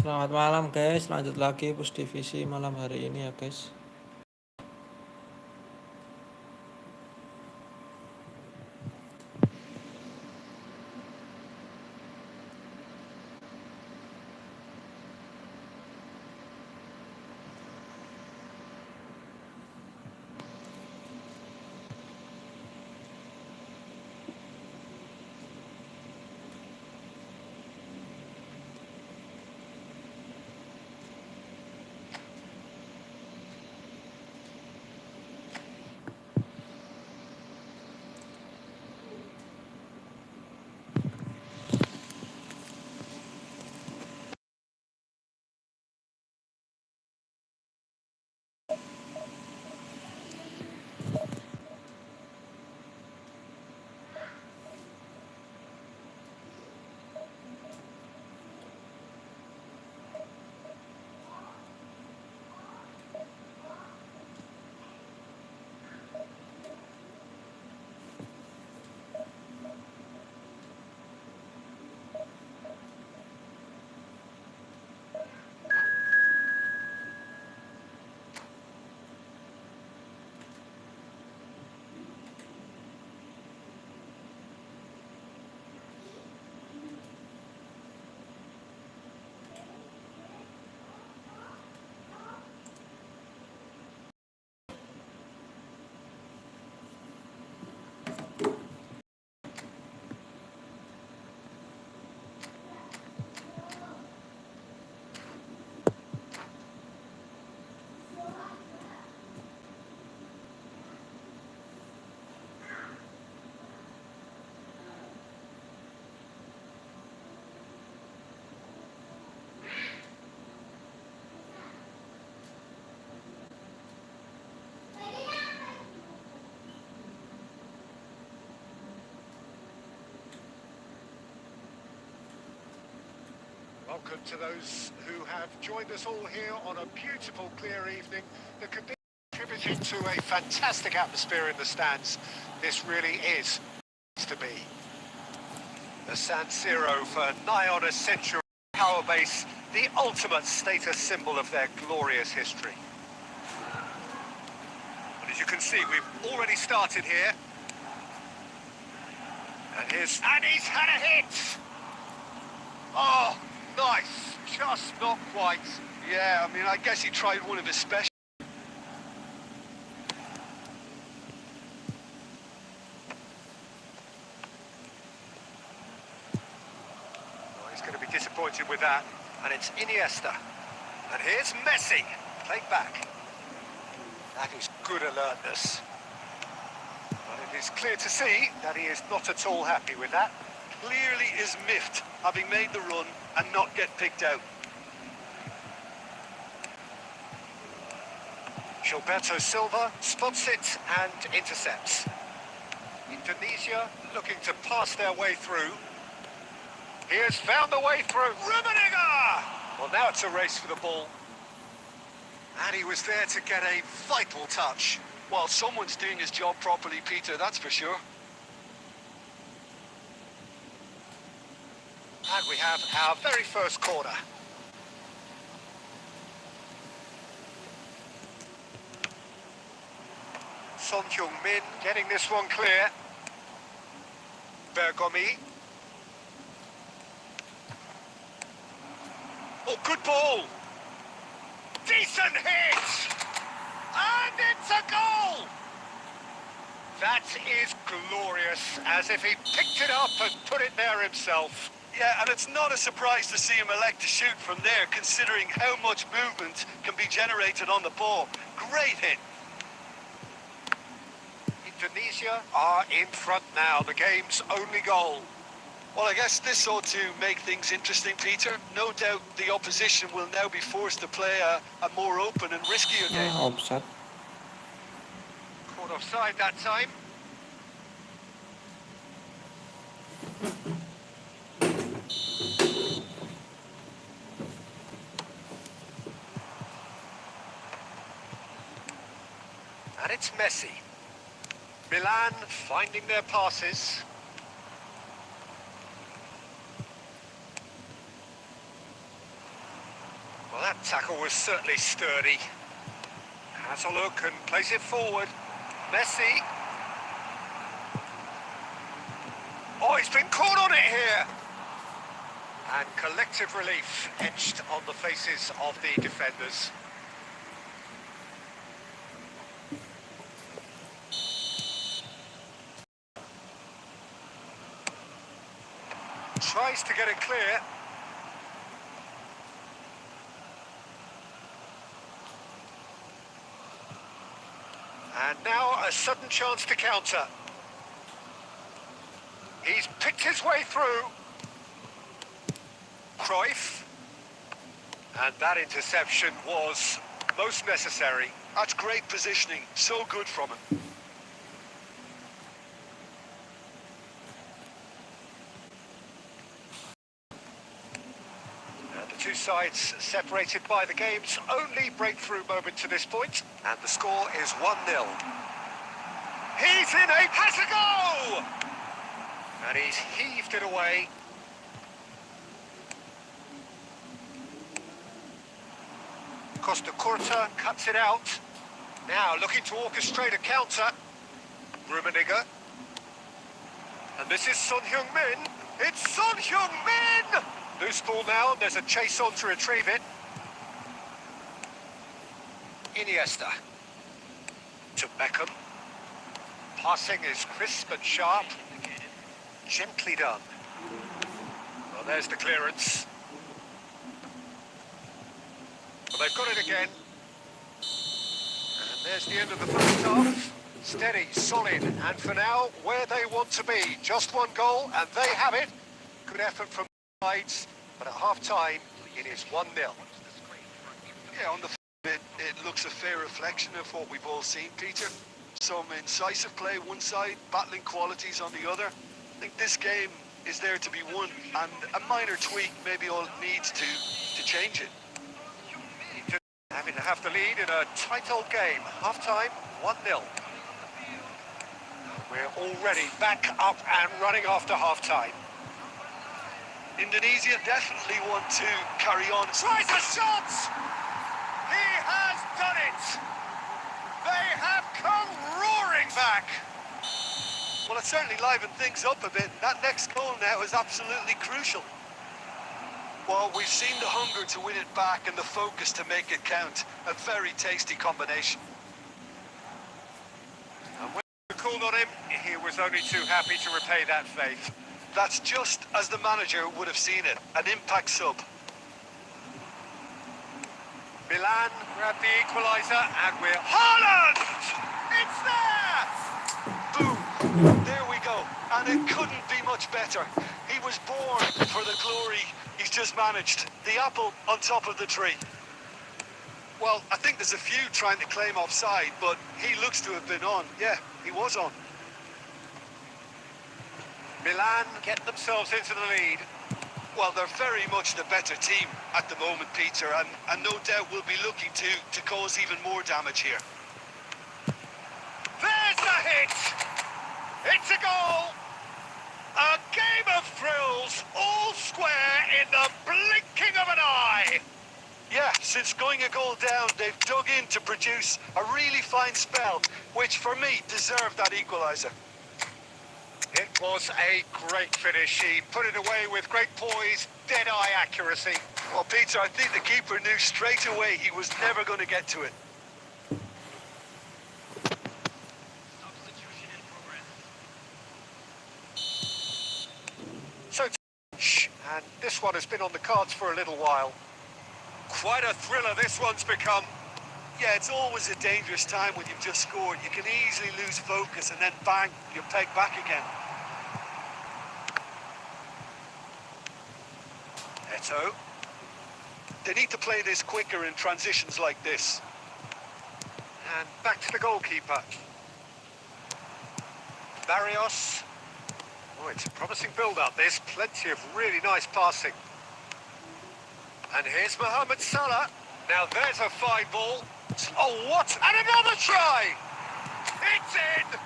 Selamat malam guys, lanjut lagi push divisi malam hari ini ya guys. Welcome to those who have joined us all here on a beautiful, clear evening. The conditions contributing to a fantastic atmosphere in the stands. This really is to be. The San Siro for nigh on a century power base, the ultimate status symbol of their glorious history. And as you can see, we've already started here. And he's had a hit! Oh! Nice, just not quite. Yeah, I mean, I guess he tried one of his special. Oh, he's going to be disappointed with that. And it's Iniesta. And here's Messi. Played back. That is good alertness. And it is clear to see that he is not at all happy with that. Clearly is miffed, having made the run and not get picked out. Gilberto Silva spots it and intercepts. Indonesia looking to pass their way through. He has found the way through. Rummenigge! Well, now it's a race for the ball. And he was there to get a vital touch. Well, someone's doing his job properly, Peter, that's for sure. And we have our very first corner. Son Heung-min getting this one clear. Bergomi. Oh, good ball. Decent hit! And it's a goal! That is glorious, as if he picked it up and put it there himself. Yeah, and it's not a surprise to see him elect to shoot from there, considering how much movement can be generated on the ball. Great hit. Indonesia are in front now, the game's only goal. Well, I guess this ought to make things interesting, Peter. No doubt the opposition will now be forced to play a more open and riskier game. Offside. Caught offside that time. And it's Messi. Milan finding their passes. That tackle was certainly sturdy. Has a look and plays it forward. Messi. Oh, he's been caught on it here. And collective relief etched on the faces of the defenders. Tries to get it clear. And now a sudden chance to counter. He's picked his way through. Cruyff. And that interception was most necessary. That's great positioning, so good from him. And the two sides separated by the game's only breakthrough moment to this point. And the score is 1-0. He's in a... has a go! And he's heaved it away. Costa Curta cuts it out. Now looking to orchestrate a counter. Rummenigge. And this is Son Heung-min. It's Son Heung-min! Loose ball now, and there's a chase on to retrieve it. Iniesta. To Beckham. Passing is crisp and sharp. Gently done. Well, there's the clearance. Well, they've got it again. And there's the end of the first half. Steady, solid, and for now, where they want to be. Just one goal, and they have it. Good effort from both sides, but at half-time, it is 1-0. Yeah, on the it looks a fair reflection of what we've all seen, Peter. Some incisive play one side, battling qualities on the other. I think this game is there to be won, and a minor tweak maybe all it needs to change it. Having to have the lead in a tight old game. Half-time, 1-0. We're already back up and running after half-time. Indonesia definitely want to carry on. Tries a shot! He has done it! They have come roaring back! Well, it certainly livened things up a bit. That next goal now is absolutely crucial. Well, we've seen the hunger to win it back and the focus to make it count. A very tasty combination. And when we called on him, he was only too happy to repay that faith. That's just as the manager would have seen it. An impact sub. Milan grabbed the equaliser, and we're... Haaland! It's there! Boom! There we go. And it couldn't be much better. He was born for the glory he's just managed. The apple on top of the tree. Well, I think there's a few trying to claim offside, but he looks to have been on. Yeah, he was on. Milan get themselves into the lead. Well, they're very much the better team at the moment, Peter, and no doubt will be looking to cause even more damage here. There's the hit! It's a goal! A game of thrills, all square in the blinking of an eye! Yeah, since going a goal down, they've dug in to produce a really fine spell, which for me deserved that equaliser. It was a great finish. He put it away with great poise, dead-eye accuracy. Well, Peter, I think the keeper knew straight away he was never going to get to it. So, and this one has been on the cards for a little while. Quite a thriller this one's become. Yeah, it's always a dangerous time when you've just scored. You can easily lose focus and then bang, you're pegged back again. Eto. They need to play this quicker in transitions like this. And back to the goalkeeper. Barrios. Oh, it's a promising build-up. There's plenty of really nice passing. And here's Mohamed Salah. Now there's a fine ball. Oh, what? And another try! It's in!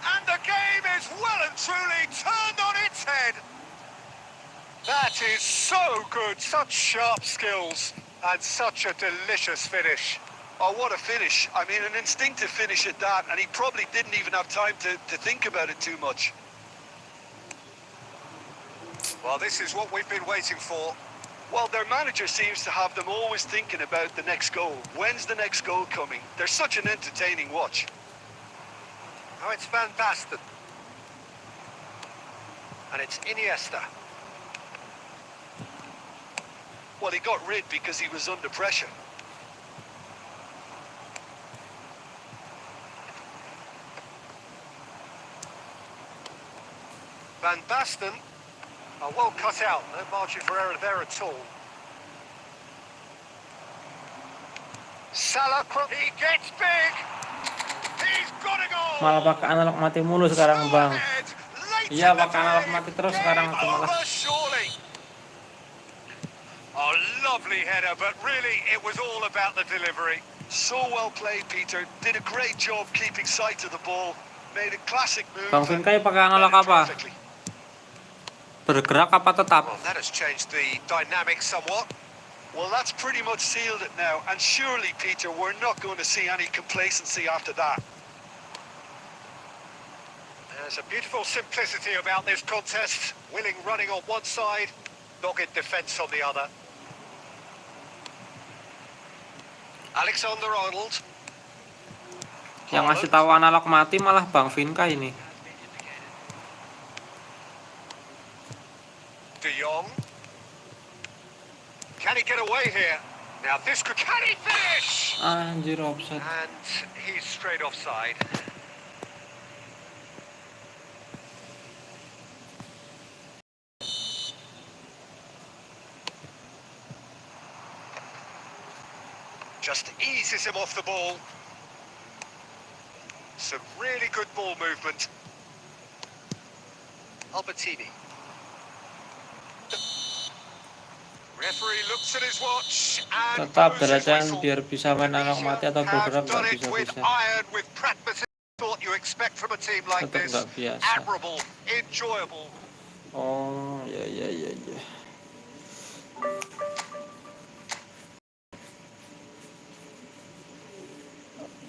And the game is well and truly turned on its head. That is so good. Such sharp skills. And such a delicious finish. Oh, what a finish. I mean, an instinctive finish at that, and he probably didn't even have time to think about it too much. Well, this is what we've been waiting for. Well, their manager seems to have them always thinking about the next goal. When's the next goal coming? They're such an entertaining watch. Oh, it's Van Basten. And it's Iniesta. Well, he got rid because he was under pressure. Van Basten. Oh, well cut out. No margin for error there at all. Salah, he gets big. He's got a goal. Malah pakai analog mati mulu sekarang, Bang. Iya, pakai analog mati terus sekarang aku malah. Surely. Oh, lovely header, but really it was all about the delivery. So well played, Peter. Did a great job keeping sight of the ball. Made a classic move. Bang Vinkai pakai analog apa? Bergerak apa tetap? Well, that has changed the dynamic somewhat. Well, that's pretty much sealed it now. And surely, Peter, we're not going to see any complacency after that. There's a beautiful simplicity about this contest. Willing running on one side, dogged defence on the other. Alexander-Arnold. Yang ngasih tahu analog mati malah Bang Vinkai ini. De Jong. Can he get away here? Now this could... Can he finish? Anjir, offside. And he's straight offside. Just eases him off the ball. Some really good ball movement. Albertini. Referee looks at his watch and Tetap blows his derajat whistle. biar bisa main analog mati atau bergerak Have done nggak it with bisa-bisa. iron, with pragmatism. What you expect from a team like Tetap this. nggak biasa. Admirable, enjoyable. Oh, ya.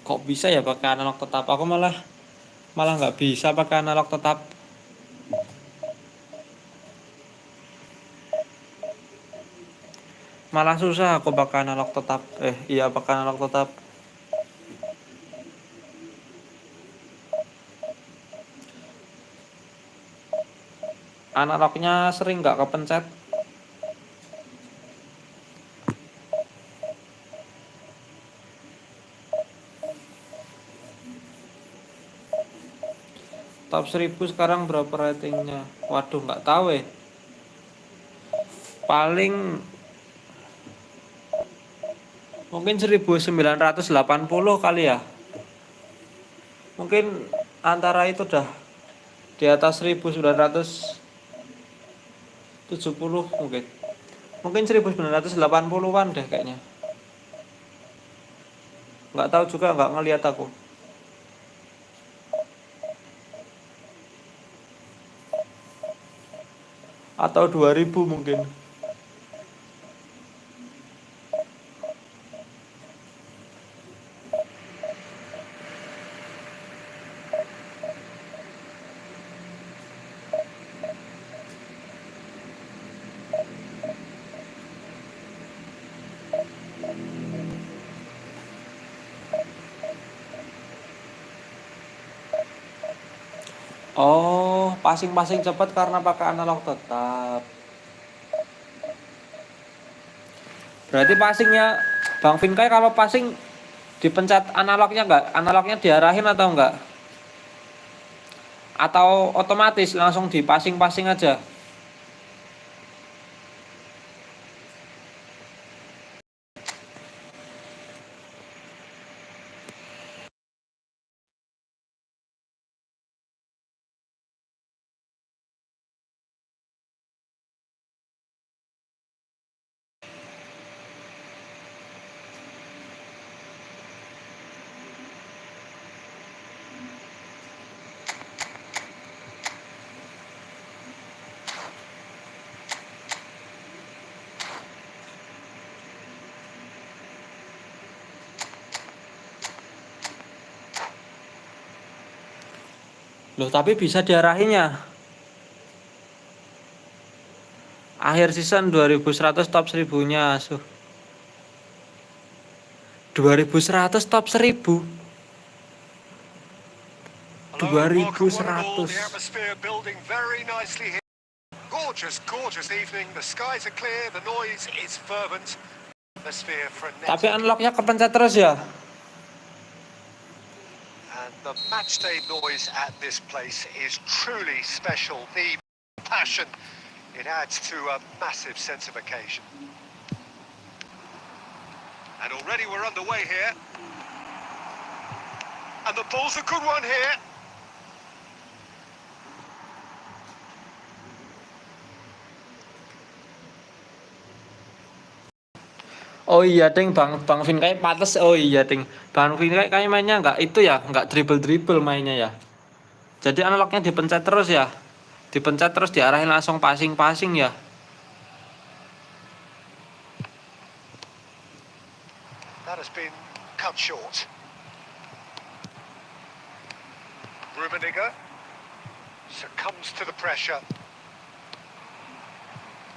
Kok bisa ya pakai analog tetap? Aku malah nggak bisa pakai analog tetap. Malah susah aku pakai analog tetap. Iya pakai analog tetap. Analognya sering nggak kepencet. Top 1000 sekarang berapa ratingnya? Waduh, nggak tahu ya. Paling mungkin 1980 kali ya. Mungkin antara itu dah di atas 1970 mungkin. Mungkin 1980-an deh kayaknya. Nggak tahu juga, nggak ngelihat aku. Atau 2000 mungkin. Oh, passing cepat karena pakai analog tetap. Berarti passingnya Bang Vinkai kalau passing dipencet analognya enggak? Analognya diarahin atau enggak? Atau otomatis langsung di passing aja? Loh, tapi bisa diarahinnya. Akhir season 2100 top 1000-nya asuh. 2100 top 1000. Hello and welcome one and all. 2100. The atmosphere building very nicely here. Gorgeous, gorgeous evening. The skies are clear. The noise is fervent. Atmosphere frenetic. Tapi unlock-nya kepencet terus ya. And the matchday noise at this place is truly special. The passion, it adds to a massive sense of occasion. And already we're underway here. And the ball's a good one here. Oh iya ding, Bang Vin kayak pantes. Oh iya ding, Bang Vin kayak mainnya nggak itu ya, nggak dribble mainnya ya. Jadi analognya dipencet terus ya, dipencet terus diarahin langsung passing ya. That has been cut short. Rummenigge succumbs to the pressure.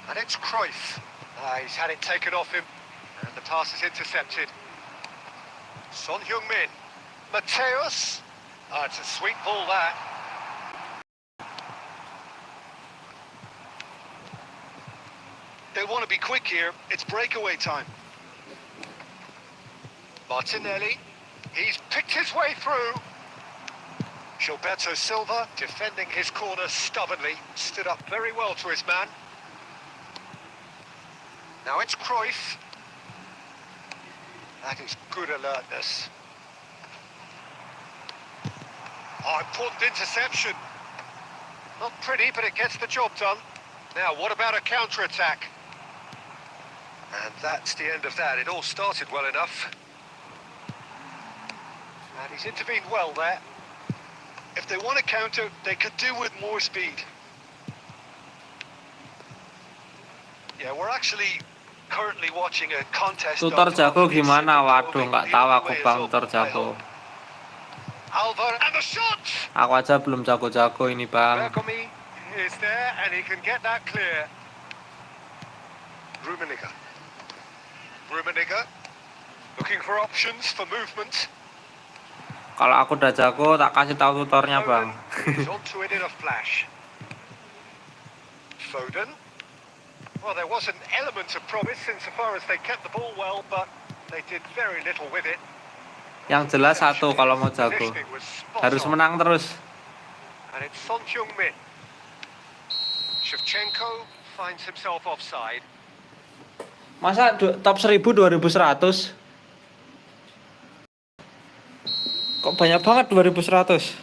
And it's Cruyff. He's had it taken off him. And the pass is intercepted. Son Heung-min. Mateus. It's a sweet ball, that. They want to be quick here. It's breakaway time. Martinelli. He's picked his way through. Gilberto Silva defending his corner stubbornly. Stood up very well to his man. Now it's Cruyff. That is good alertness. Oh, important interception. Not pretty, but it gets the job done. Now, what about a counter-attack? And that's the end of that. It all started well enough. And he's intervened well there. If they want to counter, they could do with more speed. Yeah, we're actually Currently watching a contest. Tutor jago gimana? Waduh, nggak tahu aku Bang tutor jago. Alvar and the shot. Aku aja belum jago-jago ini Bang. Bergomi is there and he can get that clear. Rummenigge. Rummenigge looking for options for movement. Kalau aku udah jago, tak kasih tahu tutornya Bang. He's onto it in a flash. Foden. Well, there was an element of promise insofar as they kept the ball well, but they did very little with it. Yang jelas satu kalau mau jago, harus menang terus. And it's Son Heung-min. Shevchenko finds himself offside. Masa top 1000 2100? Kok banyak banget 2100?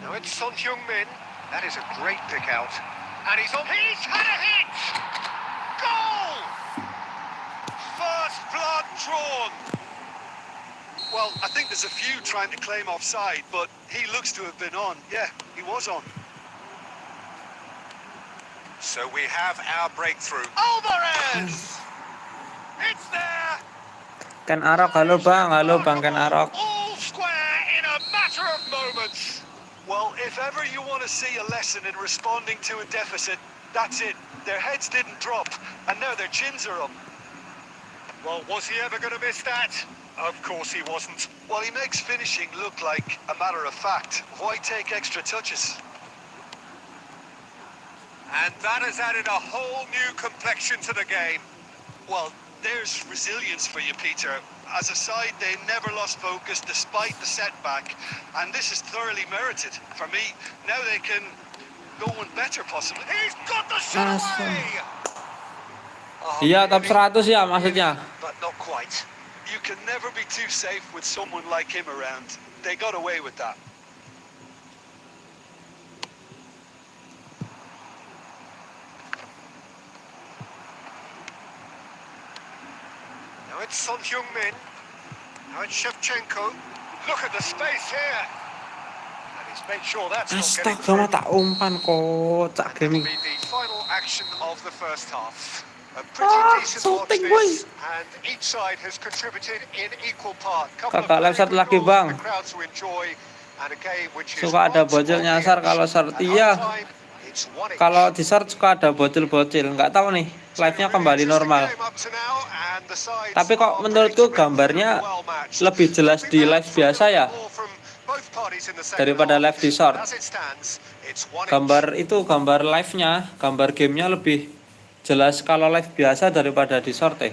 Now it's Son Heung-min. That is a great pick out. And he's on. He's had a hit! Goal! First blood drawn. Well, I think there's a few trying to claim offside, but he looks to have been on. Yeah, he was on. So we have our breakthrough. Alvarez! It's there! Ken Arok, halo Bang Ken Arok. All square in a matter of moments. Well, if ever you want to see a lesson in responding to a deficit, that's it. Their heads didn't drop, and now their chins are up. Well, was he ever going to miss that? Of course he wasn't. Well, he makes finishing look like a matter of fact. Why take extra touches? And that has added a whole new complexion to the game. Well, there's resilience for you, Peter. As a side, they never lost focus despite the setback, and this is thoroughly merited. For me, now they can go one better, possibly. He's got the shot away! Iya, top 100 ya maksudnya. But not quite. You can never be too safe with someone like him around. They got away with that. Now it's Son Heung-min. Now it's Shevchenko. Look at the space here. And he's made sure that's not getting Astaga, through. tak umpan kocak That'll gini. be the final action of the first half. A pretty decent watch shooting, boy. this, and each side has contributed in equal part. Couple of Kakak very left good lagi, goals Bang. for the crowd to enjoy, and a game which is Suka ada right bocil on the nyasar edge. kalau short. At Iya. half-time, it's 1 Kalau each. di short suka ada bocil-bocil. Nggak tahu nih. It's been a Live-nya really kembali interesting normal. game up to now, and the sides Tapi kok are menurutku predictably very gambarnya well matched. lebih jelas Hoping di live perhaps for a biasa little ya bit more from both parties in the second daripada half. live di short. But as it stands, it's 1 each. Gambar live-nya, gambar gamenya lebih jelas kalau live biasa daripada di short ya.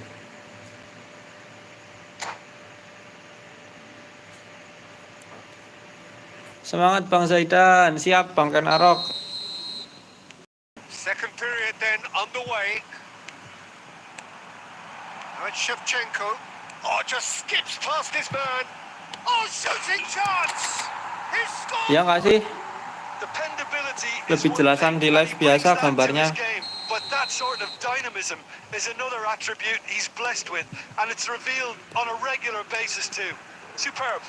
Semangat Bang Zaidan, siap Bang Kenarok. Second period then underway. Now it's Shevchenko. Oh, just skips past his man. Oh, shooting chance! He scored! Ya nggak sih? Dependability is Lebih one jelasan thing, di and live he brings biasa that to gambarnya. his game, but that sort of dynamism is another attribute he's blessed with, and it's revealed on a regular basis too. Superb.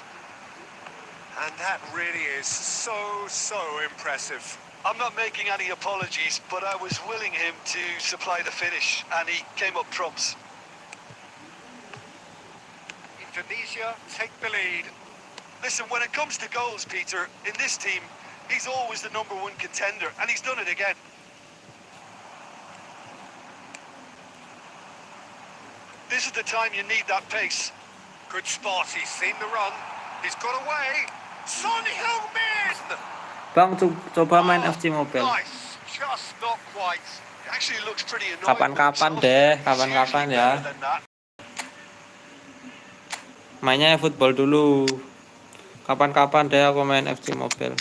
And that really is so impressive. I'm not making any apologies, but I was willing him to supply the finish, and he came up trumps. Indonesia take the lead. Listen, when it comes to goals, Peter, in this team, he's always the number one contender, and he's done it again. This is the time you need that pace. Good spot, he's seen the run. He's got away. Son Heung-min! Bang coba main FC Mobile. Nice, just not quite. It actually looks pretty annoying. Kapan-kapan himself. deh, He's kapan-kapan usually ya. better than that. Mainnya efootball dulu. Kapan-kapan deh aku main FC Mobile.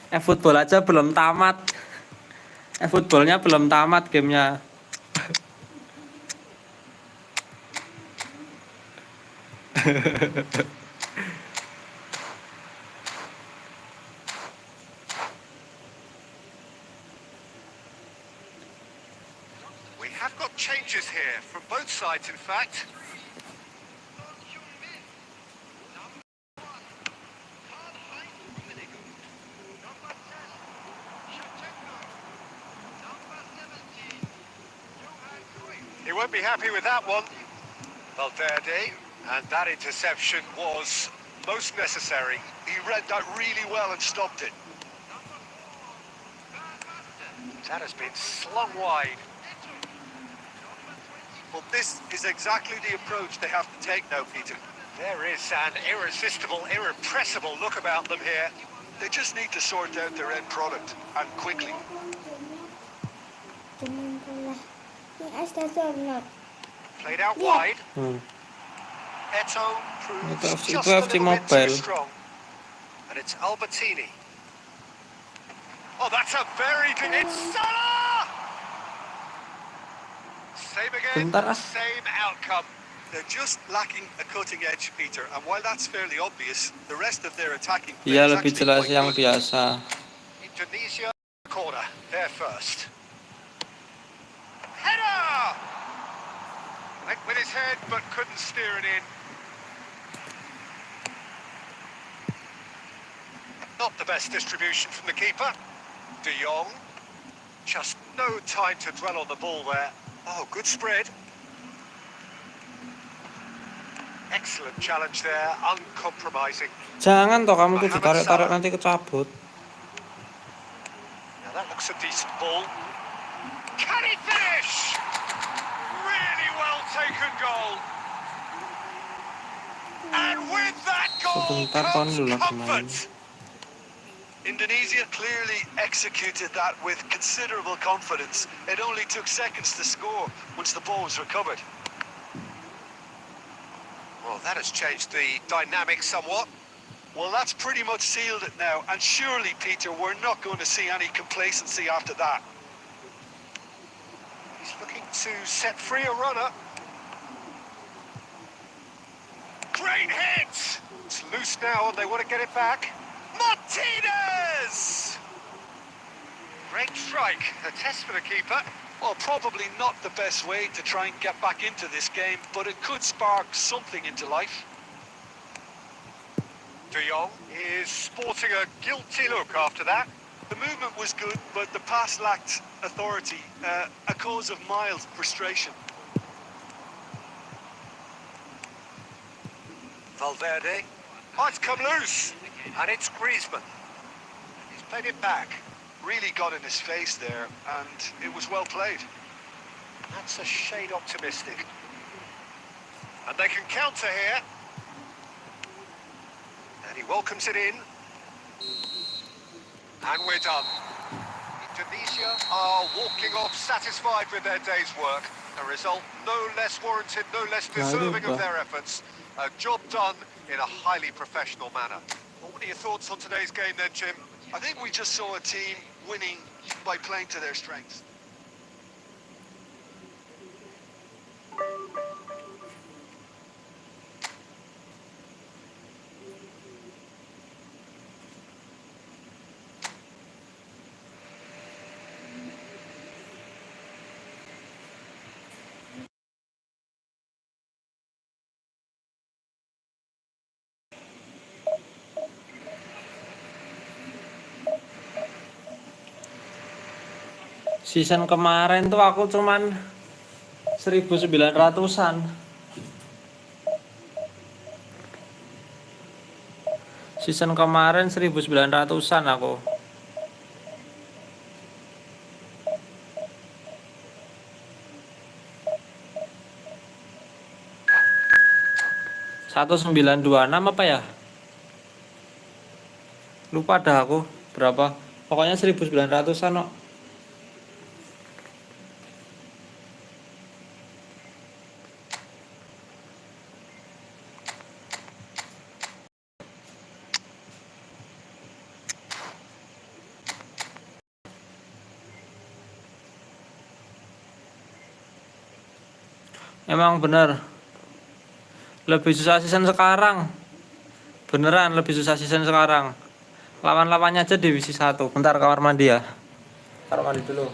Efootball aja belum tamat. Efootballnya belum tamat gamenya. We have got changes here from both sides, in fact. He won't be happy with that one. Valverde, and that interception was most necessary. He read that really well and stopped it. That has been slung wide. Well, this is exactly the approach they have to take now, Peter. There is an irresistible, irrepressible look about them here. They just need to sort out their end product, and quickly. Played out wide. Eto Itu proves FC just a little bit Mobile. too strong. And it's Albertini. Oh, that's a very good... It's Salah! Same again, Bentar ah. same outcome. They're just lacking a cutting edge, Peter, and while that's fairly obvious, the rest of their attacking play Iya is lebih actually jelas quite yang good. biasa. Indonesia corner, there first. Header! Went with his head, but couldn't steer it in. Not the best distribution from the keeper. De Jong. Just no time to dwell on the ball there. Oh, good spread. Excellent challenge there, uncompromising. Jangan toh kamu tuh ditarik-tarik nanti kecabut. Now that looks a decent ball. Can he finish? Really well taken goal. And with that goal Sebentar, comes Tony, lagi main. comfort. Indonesia clearly executed that with considerable confidence. It only took seconds to score once the ball was recovered. Well, that has changed the dynamic somewhat. Well, that's pretty much sealed it now, and surely, Peter, we're not going to see any complacency after that. He's looking to set free a runner. Great hit! It's loose now and they want to get it back. Martinez! Great strike, a test for the keeper. Well, probably not the best way to try and get back into this game, but it could spark something into life. De Jong is sporting a guilty look after that. The movement was good, but the pass lacked authority, a cause of mild frustration. Valverde. Oh, it's come loose. And it's Griezmann. He's played it back. Really got in his face there, and it was well played. That's a shade optimistic. And they can counter here. And he welcomes it in. And we're done. Tunisia are walking off satisfied with their day's work. A result no less warranted, no less deserving of their efforts. A job done in a highly professional manner. Well, what are your thoughts on today's game then, Jim? I think we just saw a team winning by playing to their strengths. Season kemarin tuh aku cuman 1900-an. Season kemarin 1900-an aku. Satu 1926 apa ya? Lupa dah aku berapa. Pokoknya 1900-an kok. Emang bener. Lebih susah season sekarang. Beneran lebih susah season sekarang. Lawan-lawannya aja divisi 1. Bentar, kamar mandi ya. Kamar mandi dulu.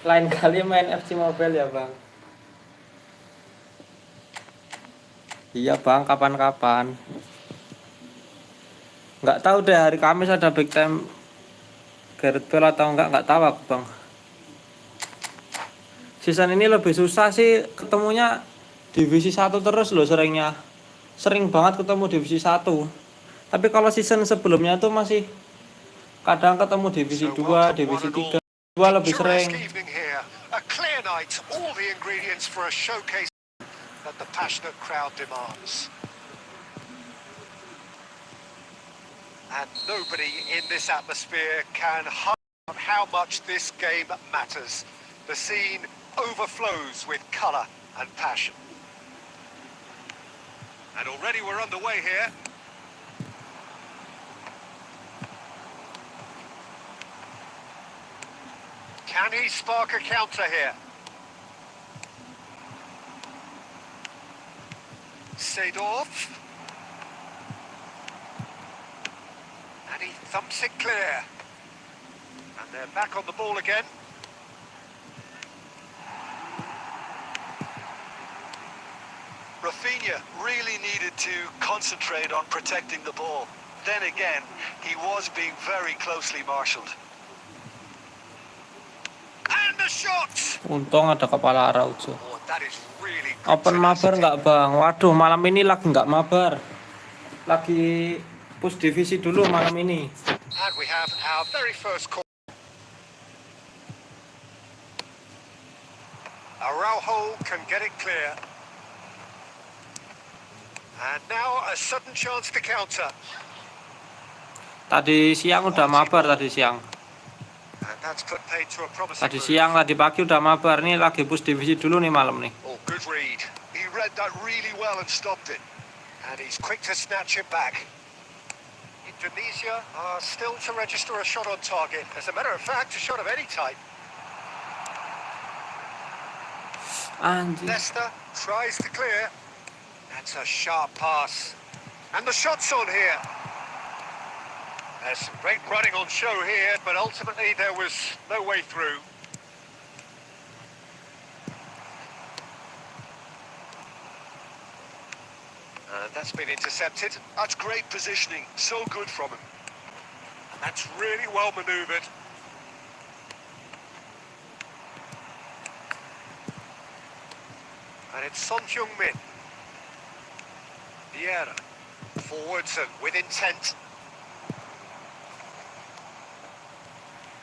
Lain kali main FC Mobile ya bang. Iya bang, kapan-kapan. Nggak tahu deh hari Kamis ada big time Gareth Bale atau nggak tahu aku bang. Season ini lebih susah sih ketemunya divisi 1 terus loh seringnya. Sering banget ketemu divisi 1. Tapi kalau season sebelumnya tuh masih kadang ketemu divisi 2, divisi 3. 2 lebih sering. Evening here. A clear night, all the ingredients for a showcase that the passionate crowd demands. And nobody in this atmosphere can hide how much this game matters. The scene overflows with colour and passion. And already we're underway here. Can he spark a counter here? Seedorf. And he thumps it clear. And they're back on the ball again. Rafinha really needed to concentrate on protecting the ball. Then again, he was being very closely marshalled. And the shot! Untung ada kepala Araujo. Oh, that is really good Open mabar tenacity. nggak bang? Waduh, malam ini lagi nggak mabar. Lagi push divisi dulu malam ini. And we have our very first call. Araujo can get it clear. And now a sudden chance to counter. Tadi siang udah mabar tadi siang. And that's put paid to a promising Tadi move. siang, tadi pagi udah mabar. Nih lagi push divisi dulu nih malam nih. Oh, good read. He read that really well and stopped it. And he's quick to snatch it back. Indonesia are still to register a shot on target. As a matter of fact, a shot of any type. Anjir. Leicester tries to clear. That's a sharp pass. And the shot's on here. There's some great running on show here, but ultimately there was no way through. That's been intercepted. That's great positioning. So good from him. And that's really well manoeuvred. And it's Son Heung-min. Vieira. Forwards and with intent.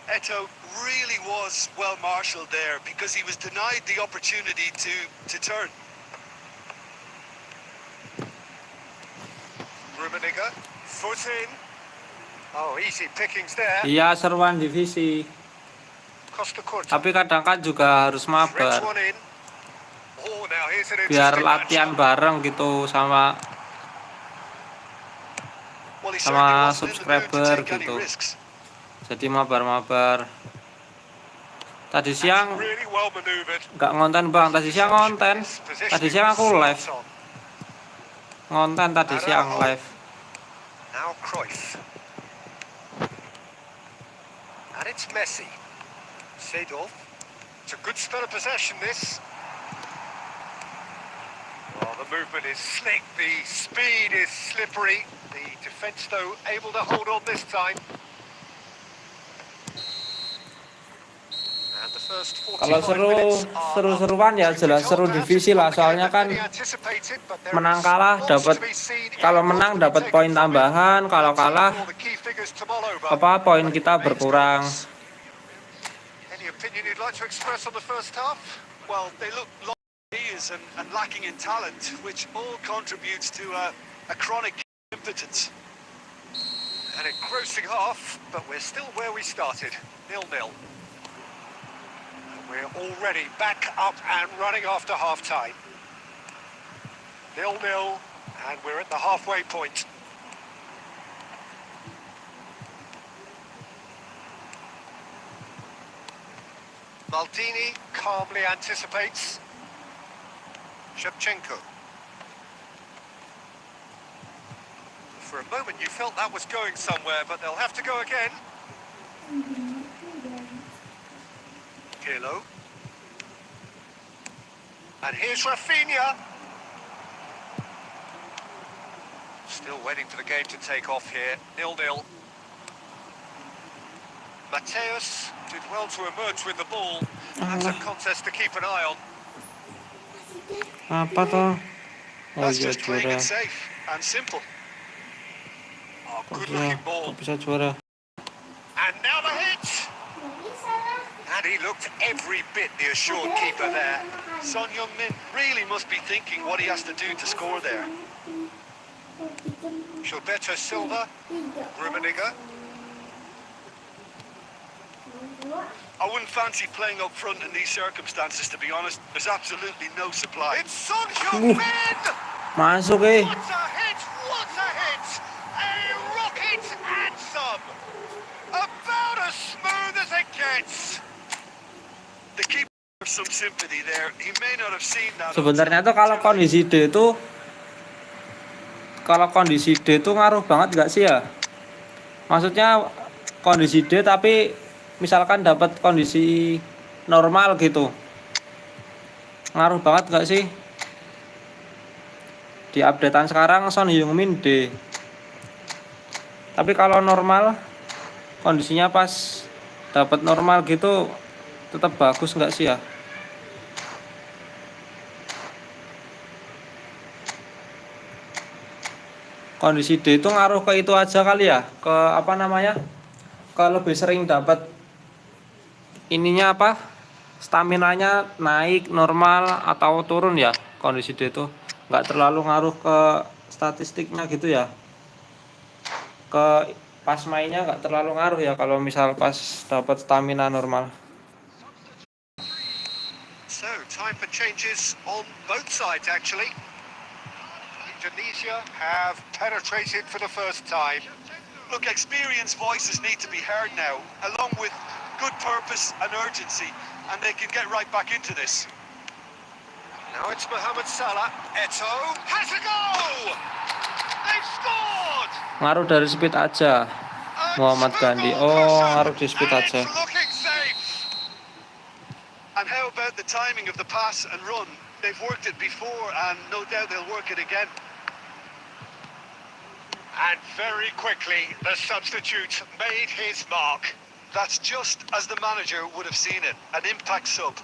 Eto really was well marshalled there because he was denied the opportunity to turn. Rummenigge. Foot in. Oh, easy pickings there. Iya, seruan divisi. Costa Curta. Tapi kadang kan juga harus Threads mabar. one in. Oh, now here's an Biar interesting latihan matchup. bareng gitu sama Well, he sama certainly wasn't in the mood to subscriber take any gitu. risks. Jadi mabar-mabar. Tadi That's siang really well manoeuvred. nggak ngonten bang. Tadi siang ngonten. Tadi siang aku live. Ngonten tadi siang live. Now Cruyff. And it's Messi. Seedorf. It's a good spell of possession, this. Oh, the movement is slick. The speed is slippery. The defence, though, able to hold on this time. And the first 45 Kalau minutes are seru-seruan ya up. jelas seru divisi lah. Soalnya kan menang kalah dapat, kalau menang dapat poin tambahan, kalau kalah poin kita berkurang. Any opinion you'd like to express on the first half? Well, they look long ideas and lacking in talent, which all contributes to a chronic impotence. An engrossing half, but we're still where we started, 0-0. We're already back up and running after half-time. 0-0, and we're at the halfway point. Maldini calmly anticipates. Shevchenko. For a moment you felt that was going somewhere, but they'll have to go again. Pirlo. And here's Rafinha. Still waiting for the game to take off here. 0-0. Mateus did well to emerge with the ball. That's a contest to keep an eye on. Apa toh? Oh That's iya just playing juara. it safe and simple. Oh, Kok good-looking bisa, ball. kok bisa juara? And now the hit. And he looked every bit the assured keeper there. Son Heung-min really must be thinking what he has to do to score there. Gilberto Silva. Rummenigge. I wouldn't fancy playing up front in these circumstances, to be honest. There's absolutely no supply. It's Son Heung-min! Masuk eh. What a hit! What a hit! A rocket and some! About as smooth as it gets! The keeper has some sympathy there. He may not have seen that. Sebenarnya tuh kalau kondisi D itu kalau kondisi D tuh ngaruh banget nggak sih ya? Maksudnya kondisi D tapi misalkan dapat kondisi normal gitu, ngaruh banget nggak sih? Di updatean sekarang Son Heung-min D, tapi kalau normal kondisinya pas dapat normal gitu tetap bagus nggak sih ya? Kondisi D itu ngaruh ke itu aja kali ya, ke apa namanya, ke lebih sering dapat ininya apa, staminanya naik normal atau turun ya. Kondisi D itu nggak terlalu ngaruh ke statistiknya gitu ya, ke pas mainnya nggak terlalu ngaruh ya kalau misal pas dapat stamina normal. So, time for changes on both sides, actually. Indonesia have penetrated for the first time. Look, experienced voices need to be heard now, along with good purpose and urgency, and they can get right back into this. Now it's Mohamed Salah. Eto'o has a goal! They've scored! Ngaruh dari speed aja. Muhammad Gandhi, oh ngaruh di speed And aja. it's looking safe! And how about the timing of the pass and run? They've worked it before, and no doubt they'll work it again. And very quickly, the substitute made his mark. That's just as the manager would have seen it, an impact sub.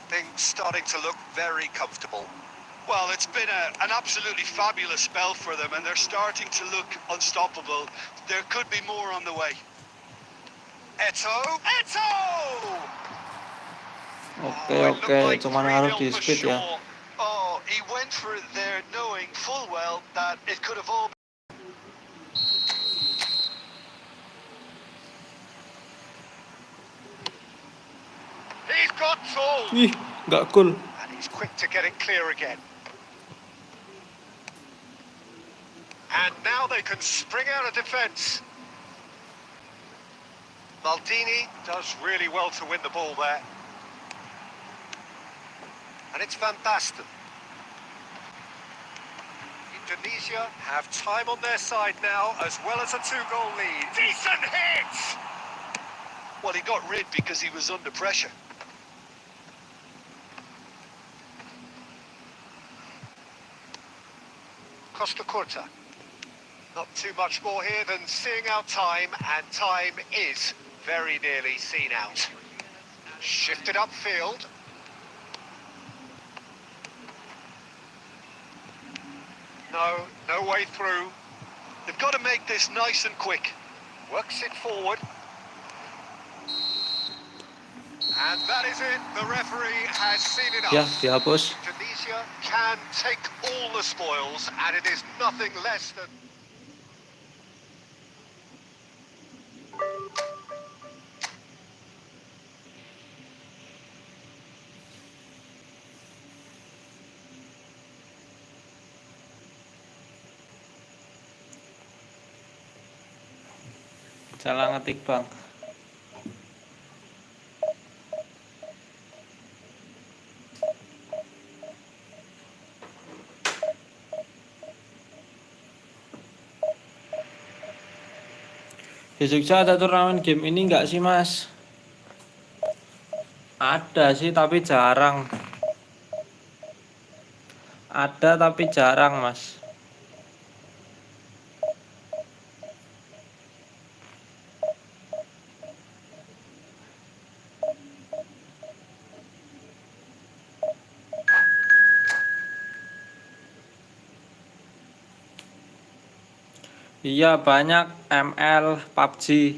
Things starting to look very comfortable. Well, it's been an absolutely fabulous spell for them, and they're starting to look unstoppable. There could be more on the way. Eto'o! Eto'o! Oke, cuman ngaruh di speed ya. Oh, he went for it there knowing full well that it could have all He's got tall! Ih, nggak cool. And he's quick to get it clear again. And now they can spring out of defence. Maldini does really well to win the ball there. And it's Van Basten. Indonesia have time on their side now, as well as a 2-goal lead. Decent hit! well, he got rid because he was under pressure. Costa Curta. Not too much more here than seeing out time, and time is very nearly seen out. Shifted upfield. No way through. They've got to make this nice and quick. Works it forward. And that is it. The referee has seen enough. Ya, dihapus. Indonesia can take all the spoils, and it is nothing less than... Salah ngetik bang. Di Jogja ada turnamen game ini nggak sih mas? Ada sih tapi jarang. Ada tapi jarang mas. Iya banyak ML PUBG.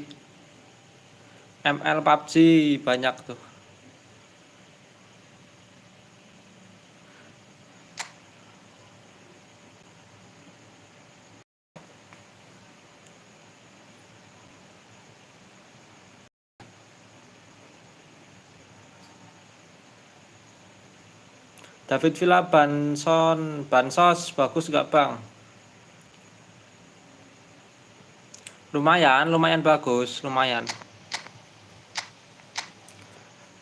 ML PUBG banyak tuh. David Villa Bansos bagus gak bang? Lumayan bagus, lumayan.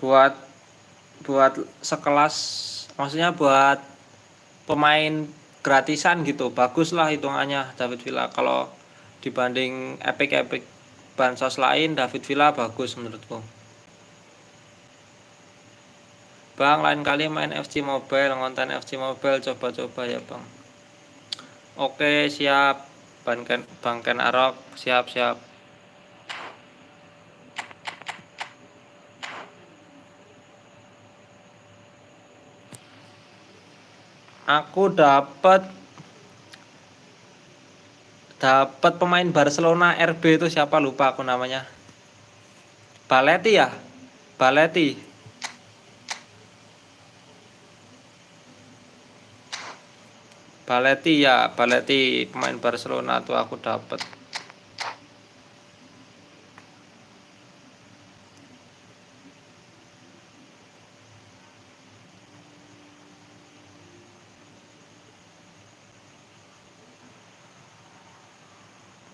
Buat sekelas, maksudnya buat pemain gratisan gitu, bagus lah hitungannya David Villa. Kalau dibanding epic bansos lain, David Villa bagus menurutku. Bang, lain kali main FC Mobile, ngonten FC Mobile, coba-coba ya bang. Oke, siap. Bang Ken Arok, siap. Aku dapat pemain Barcelona RB itu siapa, lupa aku namanya. Baleti ya? Baleti ya, Baleti pemain Barcelona tuh aku dapat.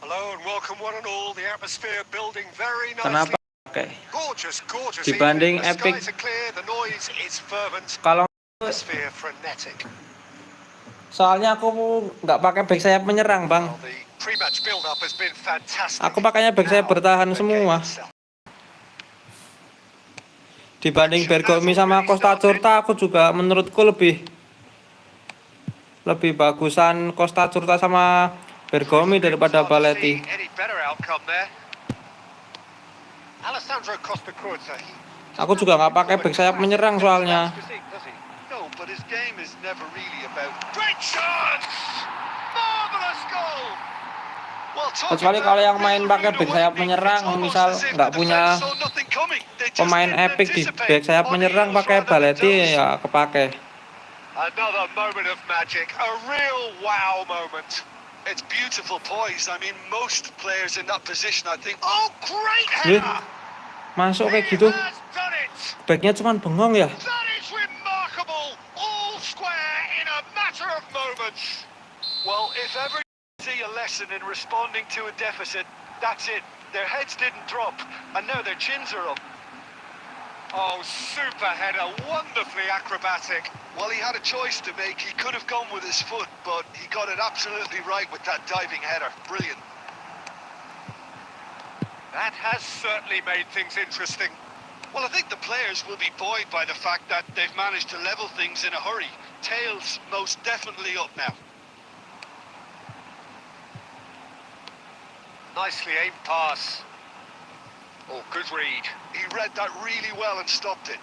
Hello and welcome one and all. The atmosphere building very Kenapa? nicely. Oke. Gorgeous Dibanding evening. The epic, skies are clear, the noise is fervent, kalau atmosphere frenetic. soalnya aku nggak pakai back sayap menyerang bang. Well, the pre-match build-up has been fantastic. Aku pakainya back sayap bertahan The semua. game itself. Dibanding Bergomi sama Costa Curta, aku juga menurutku lebih bagusan Costa Curta sama Bergomi daripada Baleti. Any better outcome there? Alessandro Costa Curta. Aku juga nggak pakai back sayap menyerang soalnya. No, but his game is never really about. Great chance! Marvelous goal! Kecuali kalau yang main pakai back sayap menyerang, misal nggak punya pemain epic di back sayap menyerang pakai Baleti ya kepake. Another moment of magic, a real wow moment. It's beautiful poise. I mean, most players in that position, I think. Oh, great Wih, header! masuk kayak He gitu. has done it! Backnya cuman bengong ya. That is remarkable! All square in a matter of moments. Well, if ever you see a lesson in responding to a deficit, that's it. Their heads didn't drop, and now their chins are up. Oh, super header, wonderfully acrobatic. Well, he had a choice to make. He could have gone with his foot, but he got it absolutely right with that diving header. Brilliant. That has certainly made things interesting. Well, I think the players will be buoyed by the fact that they've managed to level things in a hurry. Tails most definitely up now. Nicely aimed pass. Oh, good read. He read that really well and stopped it.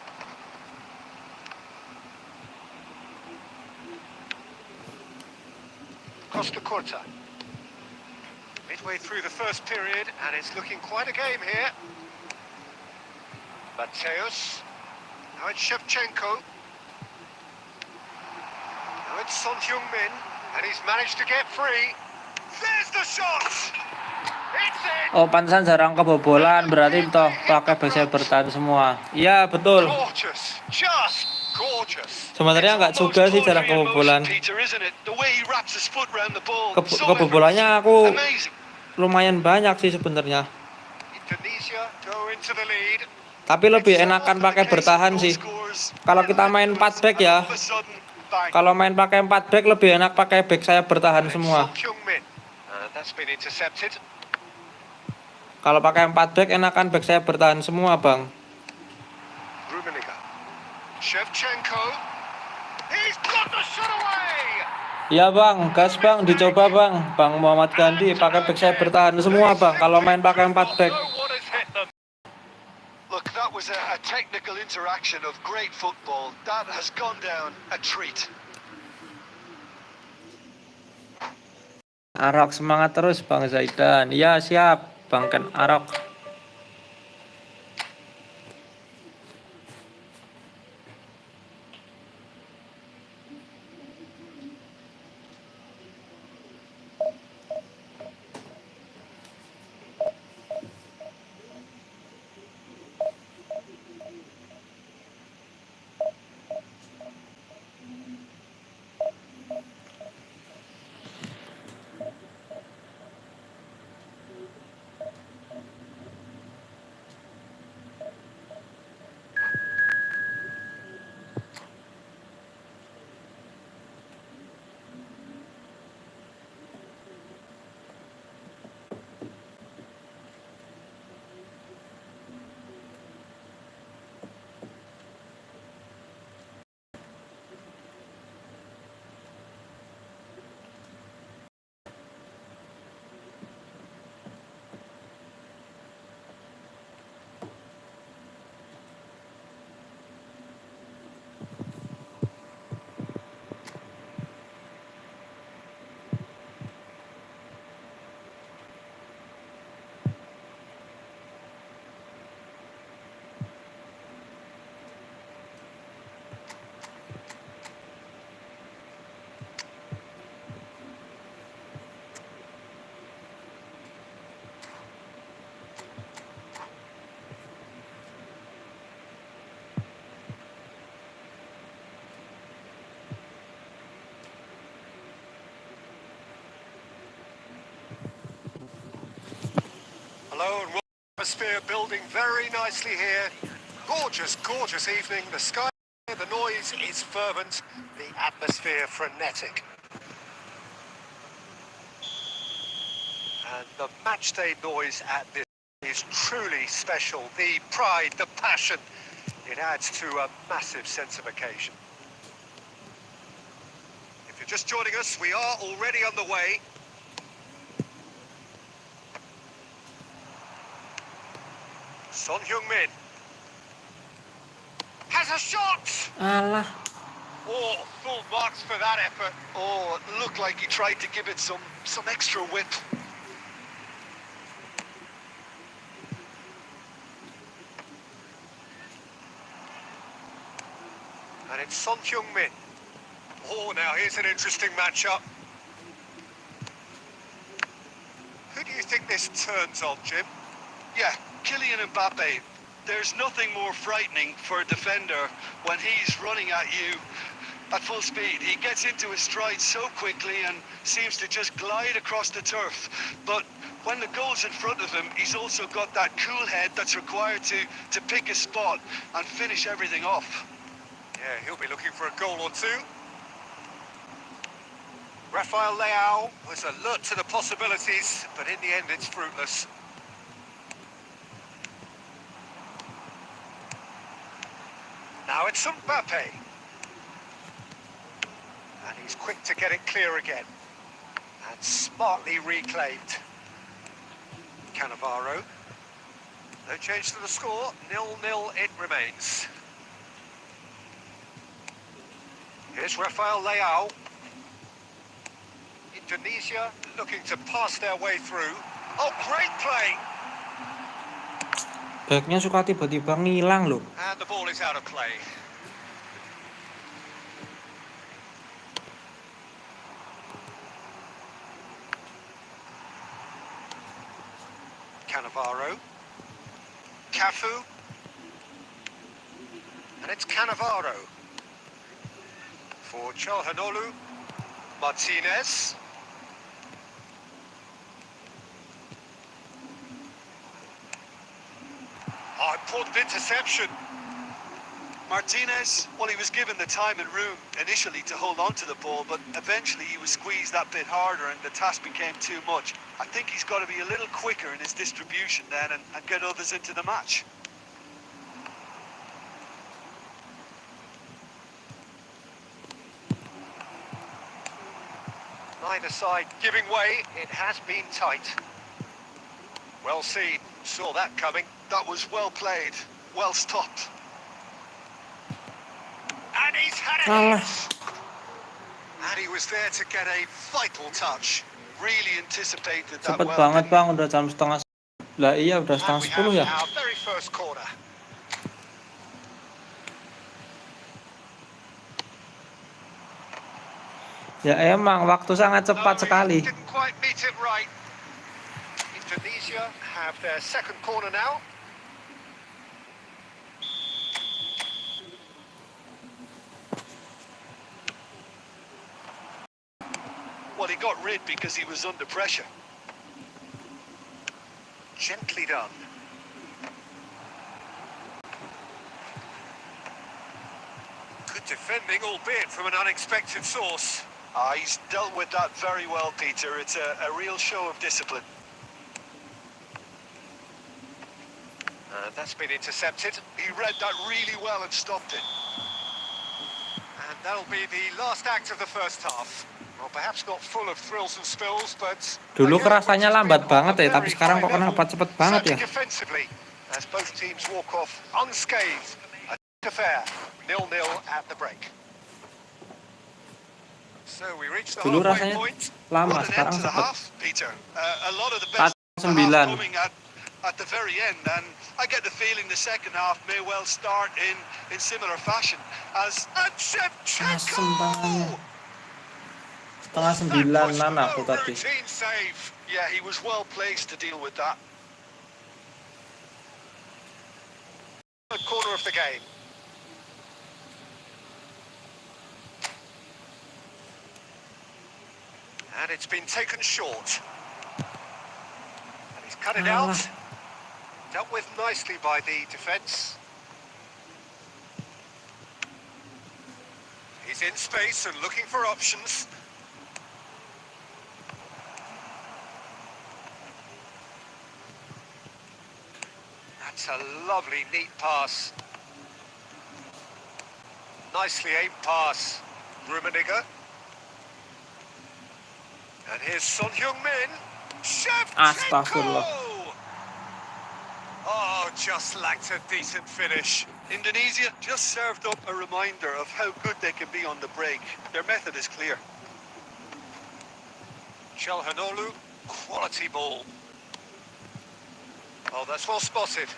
Costa Curta. Midway through the first period, and it's looking quite a game here. Mateus. Now it's Shevchenko. Now it's Son Heung-min, and he's managed to get free. There's the shot! It's in! Oh, pantesan jarang kebobolan, berarti toh pakai back sayap bertahan semua. Iya, betul. Gorgeous, just gorgeous. Sebenarnya nggak juga sih jarang Poetry in kebobolan. motion, Peter, isn't it? The way he wraps his foot round the ball. So Kebobolannya effortless. aku Amazing. lumayan banyak sih sebenarnya. Indonesia go into the lead. Tapi lebih enakan pakai bertahan sih. Kalau kita main 4 back ya, kalau main pakai 4 back lebih enak pakai back sayap bertahan semua. Son Heung-min. That's been intercepted. Kalau pakai 4 back enakan back sayap bertahan semua, Bang. Rummenigge. Shevchenko. He's got the shot away. Iya, Bang. Gas, Bang. Dicoba, Bang. Bang Muhammad Gandhi pakai back sayap bertahan semua, Bang. Kalau main pakai 4 back. Look, that was a technical interaction of great football. That has gone down a treat. Arok semangat terus, Bang Zaidan. Iya, siap, Bang Ken Arok. Hello, and atmosphere building very nicely here. Gorgeous, gorgeous evening. The sky, the noise is fervent, the atmosphere frenetic. And the matchday noise at this is truly special. The pride, the passion, it adds to a massive sense of occasion. If you're just joining us, we are already on the way. Son Heung-min has a shot! Alah. Oh, full marks for that effort. Oh, it looked like he tried to give it some extra whip. And it's Son Heung-min. Oh, now here's an interesting matchup. Who do you think this turns on, Jim? Yeah, Kylian Mbappe. There's nothing more frightening for a defender when he's running at you at full speed. He gets into his stride so quickly and seems to just glide across the turf. But when the goal's in front of him, he's also got that cool head that's required to pick a spot and finish everything off. Yeah, he'll be looking for a goal or two. Rafael Leao was alert to the possibilities, but in the end it's fruitless. Now it's Mbappe. And he's quick to get it clear again. And smartly reclaimed. Cannavaro. No change to the score. 0-0 it remains. Here's Rafael Leao. Indonesia looking to pass their way through. Oh, great play! Backnya suka tiba-tiba ngilang loh. And the ball is out of play. Cannavaro. Cafu. And it's Cannavaro. For Çalhanoğlu. Martinez. Oh, important interception. Martinez, well, he was given the time and room initially to hold on to the ball, but eventually he was squeezed that bit harder and the task became too much. I think he's got to be a little quicker in his distribution then and get others into the match. Neither side giving way. It has been tight. Well seen. Saw that coming. That was well played, well stopped. And he's had it. Alah. And he was there to get a vital touch. Really anticipated that Cepet well. banget bang, udah jam setengah. Lah iya udah And setengah we 10 ya. have our very first corner. Ya emang waktu sangat cepat No, sekali. he didn't quite meet it right. Indonesia have their second corner now. Well, he got rid because he was under pressure. Gently done. Good defending, albeit from an unexpected source. He's dealt with that very well, Peter. It's a real show of discipline. And that's been intercepted. He read that really well and stopped it. And that'll be the last act of the first half. Well, perhaps not full of thrills and spills, but Dulu kerasanya lambat banget ya, a tapi very sekarang high kok level. kenapa cepet banget ya. Certainly defensively, as both teams walk off unscathed. A affair, 0-0 at the break. So we reach the Dulu halfway rasanya point. lama, What an sekarang end to the cepet. half, Peter. A lot of the best of the 9. half coming at the very end, and I get the feeling the second half may well start in similar fashion as And Shevchenko! Setengah 9-an aku tadi. Routine save. yeah, he was well placed to deal with that. The corner of the game. And it's been taken short. And he's Cut it out. Dealt with nicely by the defence. He's in space and looking for options. That's a lovely, neat pass. Nicely aimed pass. Rummenigge. And here's Son Heung-min. Astagfirullah. Shevchenko! Oh, just lacked a decent finish. Indonesia just served up a reminder of how good they can be on the break. Their method is clear. Çalhanoğlu, quality ball. Oh, that's well spotted.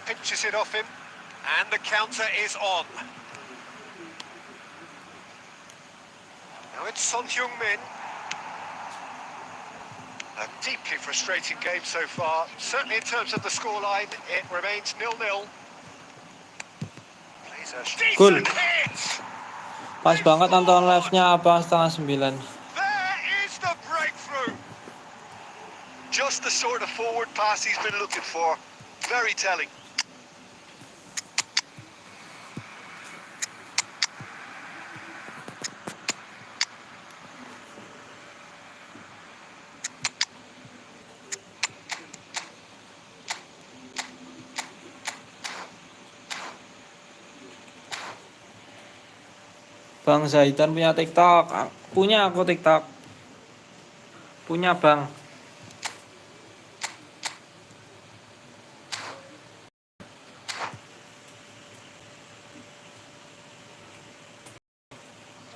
Pinches it off him, and the counter is on. Now it's Son Heung-min. A deeply frustrating game so far. Certainly in terms of the scoreline, it remains 0-0. Plays a Cool. decent hit. Pas banget nonton live-nya apa 8:30. There is the breakthrough. Just the sort of forward pass he's been looking for. Very telling. Bang Zaidan punya TikTok. Punya aku TikTok. Punya, Bang.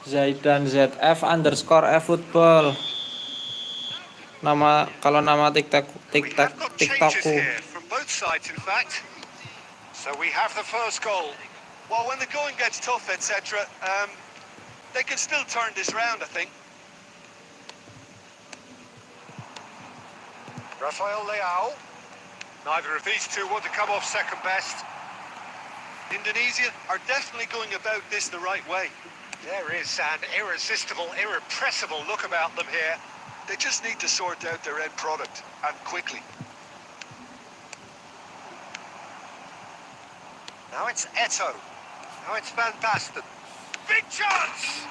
Zaidan ZF _ efootball. Kalau nama We have got changes TikTokku. here from both sides, in fact. So we have the first goal. Well, when the going gets tough, etc., they can still turn this round, I think. Rafael Leao. Neither of these two want to come off second best. Indonesia are definitely going about this the right way. There is an irresistible, irrepressible look about them here. They just need to sort out their end product, and quickly. Now it's Eto'o. Now it's Van Basten. Big chance!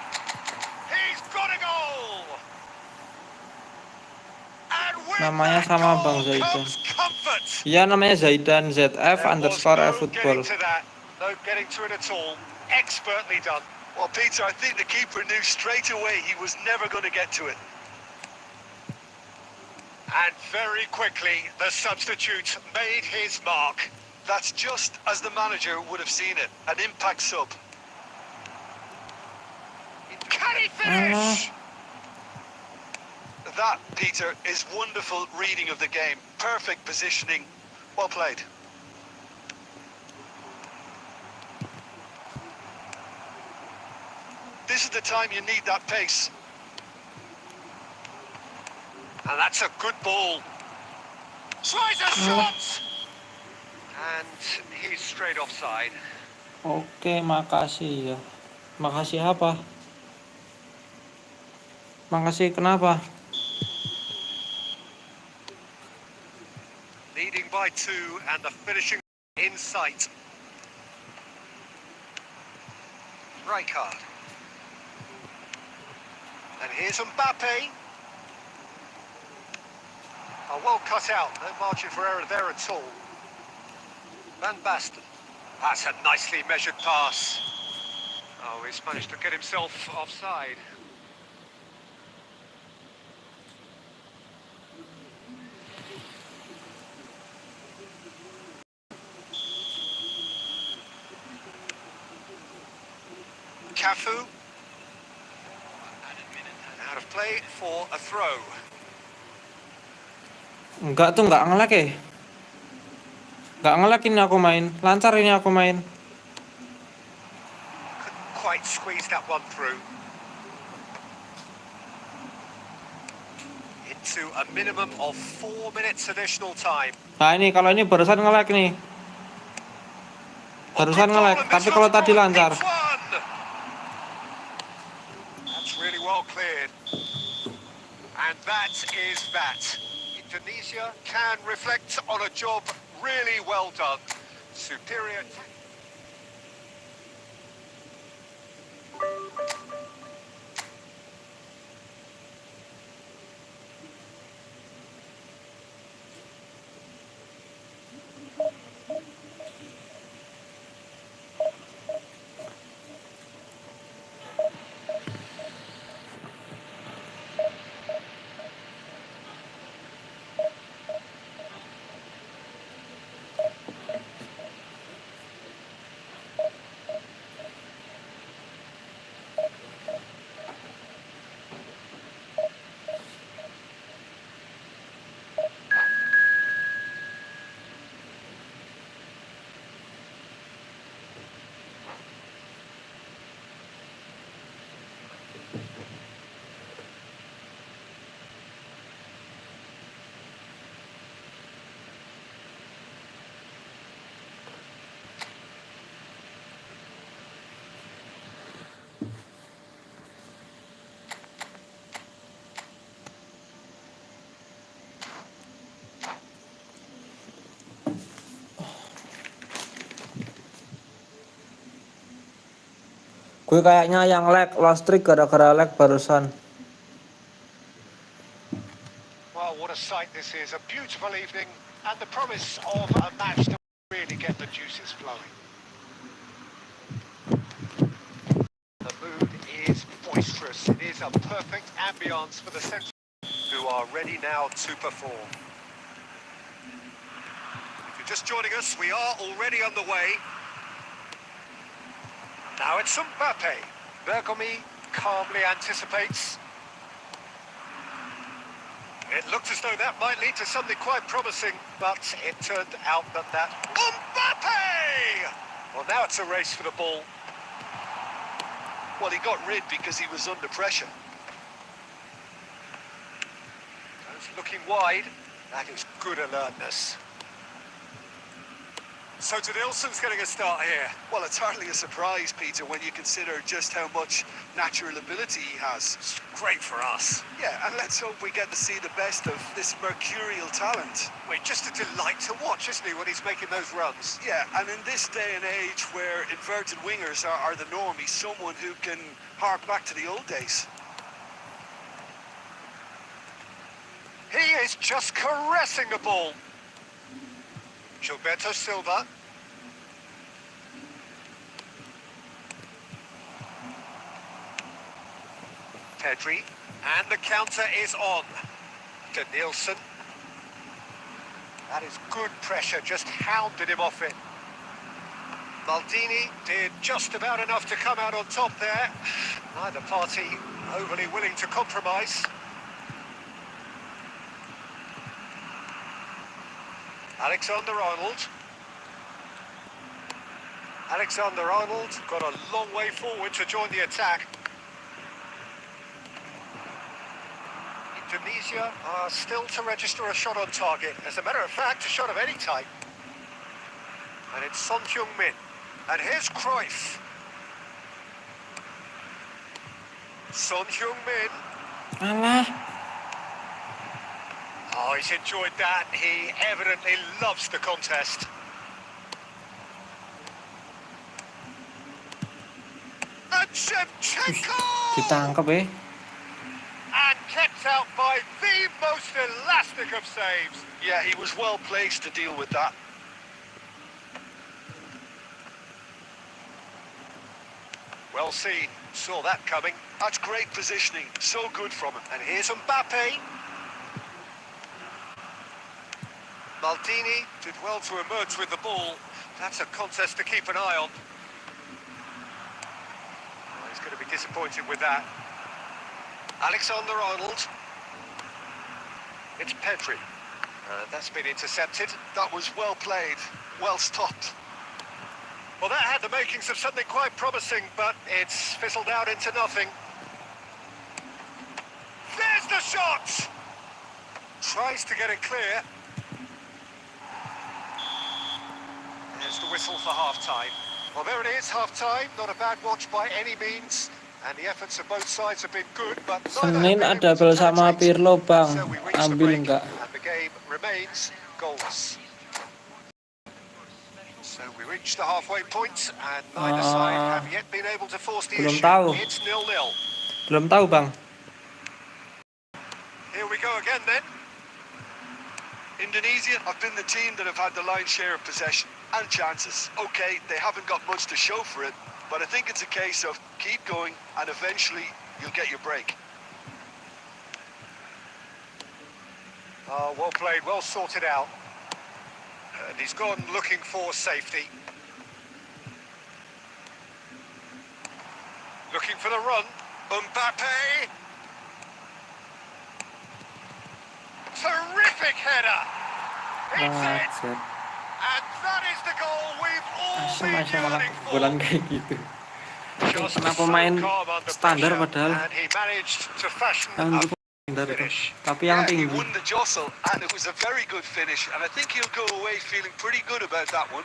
He's got a goal! And with Namanya that sama goal Bang Zaidan. comes comfort. Iya, namanya Zaidan ZF There was _ no efootball. getting to that. No getting to it at all. Expertly done. Well, Peter, I think the keeper knew straight away he was never going to get to it. And very quickly, the substitute made his mark. That's just as the manager would have seen it. An impact sub. Can he finish? That, Peter, is wonderful reading of the game. Perfect positioning. Well played. This is the time you need that pace. And that's a good ball. Tries a shot! And he's straight offside. Oke, makasih ya. Makasih apa? Makasih kenapa? Leading by 2 and the finishing in sight. Rijkaard. And here's Mbappe. Oh, well cut out. No margin for error there at all. Van Basten. That's a nicely measured pass. Oh, he's managed to get himself offside. Cafu. Out of play for a throw. Enggak tuh, enggak nge-lag ya. Enggak nge-lag ini aku main. Lancar ini aku main. Couldn't quite squeeze that one through. Into a minimum of 4 minutes additional time. Nah ini, kalau ini barusan nge-lag nih. Barusan nge-lag, tapi kalau tadi lancar. That's really well cleared. And that is that. Tunisia can reflect on a job really well done. Superior. Gue kayaknya yang lag lost streak gara-gara lag barusan. Well, what a sight this is. A beautiful evening and the promise of a match to really get the juices flowing. The mood is boisterous. It is a perfect ambience for the centre, who are ready now to perform. If you're just joining us, we are already on the way. Now it's Mbappe. Bergomi calmly anticipates. It looked as though that might lead to something quite promising, but it turned out that Mbappe! Well, now it's a race for the ball. Well, he got rid because he was under pressure. Goes looking wide. That is good alertness. So Nilsson's getting a start here. Well, it's hardly a surprise, Peter, when you consider just how much natural ability he has. It's great for us. Yeah, and let's hope we get to see the best of this mercurial talent. Wait, just a delight to watch, isn't he, when he's making those runs? Yeah, and in this day and age where inverted wingers are the norm, he's someone who can hark back to the old days. He is just caressing the ball. Gilberto Silva. Pedri. And the counter is on. To Nilsson. That is good pressure, just hounded him off it. Maldini did just about enough to come out on top there. Neither party overly willing to compromise. Alexander-Arnold. Alexander-Arnold got a long way forward to join the attack. Indonesia are still to register a shot on target. As a matter of fact, a shot of any type. And it's Son Heung-min. And here's Cruyff. Son Heung-min. Alah. Oh, he's enjoyed that. He evidently loves the contest. And Shevchenko! Ditangkap ya. And kept out by the most elastic of saves. Yeah, he was well placed to deal with that. Well seen. Saw that coming. That's great positioning. So good from him. And here's Mbappe. Maldini did well to emerge with the ball. That's a contest to keep an eye on. Oh, he's going to be disappointed with that. Alexander-Arnold. It's Pedri. That's been intercepted. That was well played. Well stopped. Well, that had the makings of something quite promising, but it's fizzled out into nothing. There's the shot! Tries to get it clear. There's the whistle for half-time. Well, there it is, half-time. Not a bad watch by any means. And the efforts of both sides have been good, but neither have Senin been ada able to bel sama penetrate. Pirlo bang, So we reach the ambil break, enggak? and the game remains goalless. So we reach the halfway point, and neither side have yet been able to force the Belum issue. tahu, It's 0-0. belum tahu bang. Here we go again then. Indonesia have been the team that have had the lion's share of possession and chances. Okay, they haven't got much to show for it, but I think it's a case of keep going and eventually you'll get your break. Oh, well played, well sorted out. And he's gone looking for safety. Looking for the run. Mbappe. Terrific header. It's it. Wajar. And that is the goal we've all been Masa malah yearning for. kebobolan kayak gitu. Just Pernah so pemain calm under standar pressure, padahal and he managed to fashion yang a itu standar itu, finish. tapi yang Yeah, he tinggi. won the jostle and it was a very good finish and I think he'll go away feeling pretty good about that one.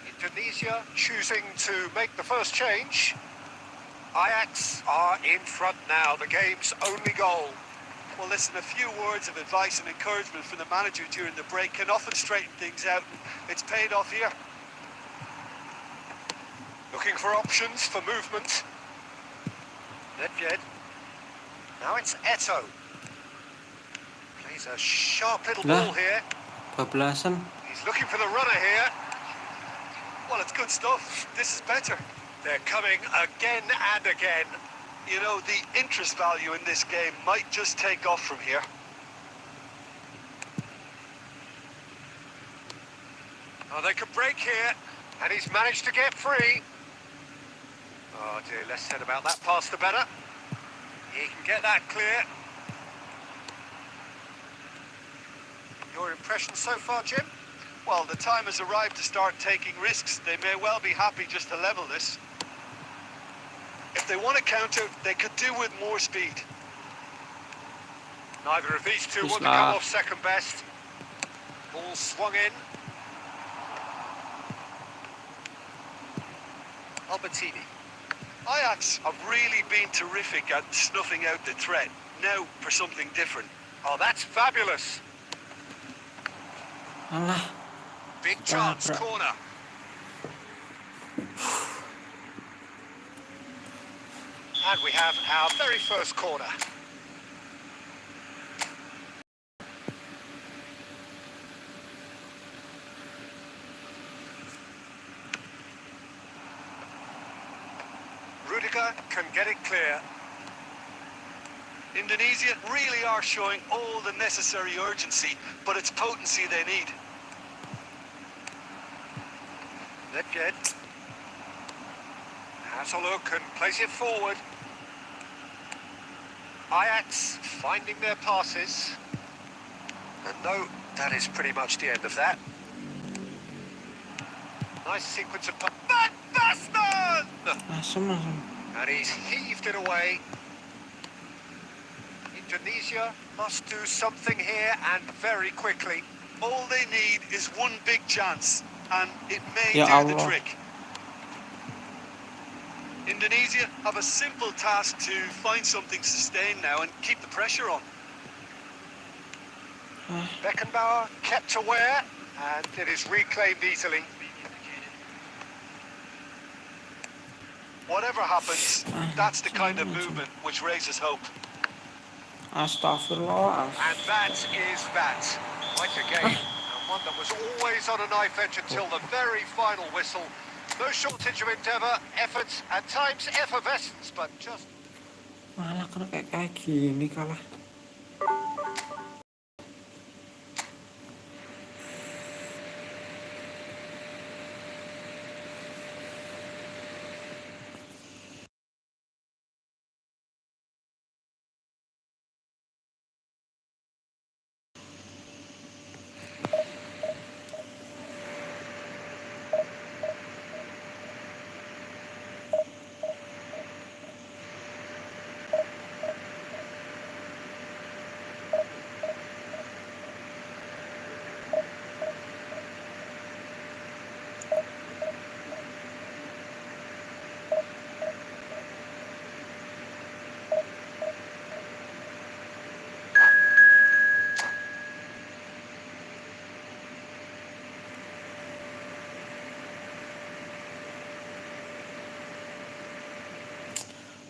Indonesia choosing to make the first change. Ajax are in front now, the game's only goal. Well, listen, a few words of advice and encouragement from the manager during the break can often straighten things out. It's paid off here. Looking for options for movement. Nedved. Now it's Eto. Plays a sharp little ball here. Bablasan. He's looking for the runner here. Well, it's good stuff. This is better. They're coming again and again. You know, the interest value in this game might just take off from here. Oh, they could break here, and he's managed to get free. Oh dear, less said about that pass the better. He can get that clear. Your impression so far, Jim? Well, the time has arrived to start taking risks. They may well be happy just to level this. If they want to counter, they could do with more speed. Neither of these two want to Isla. come off second best. Ball swung in. Albertini. Ajax have really been terrific at snuffing out the threat. Now for something different. Oh, that's fabulous. Alah, Big chance, Tabrak. corner. And we have our very first corner. Rudiger can get it clear. Indonesia really are showing all the necessary urgency, but it's potency they need. Nedved has a look and plays it forward. Ajax finding their passes. And no, that is pretty much the end of that. Nice sequence of... Van Basten! asem. And he's heaved it away. Indonesia must do something here and very quickly. All they need is one big chance, and it may Ya do the Allah. trick. Indonesia have a simple task to find something sustained now and keep the pressure on. Beckenbauer kept aware, and it is reclaimed easily. Whatever happens, that's the kind of movement which raises hope. Astagfirullah. And that is that. Quite a game, and one that was always on a knife edge until the very final whistle. No shortage of endeavour, effort, at times effervescence, but just... Malah kena kayak gini kalah.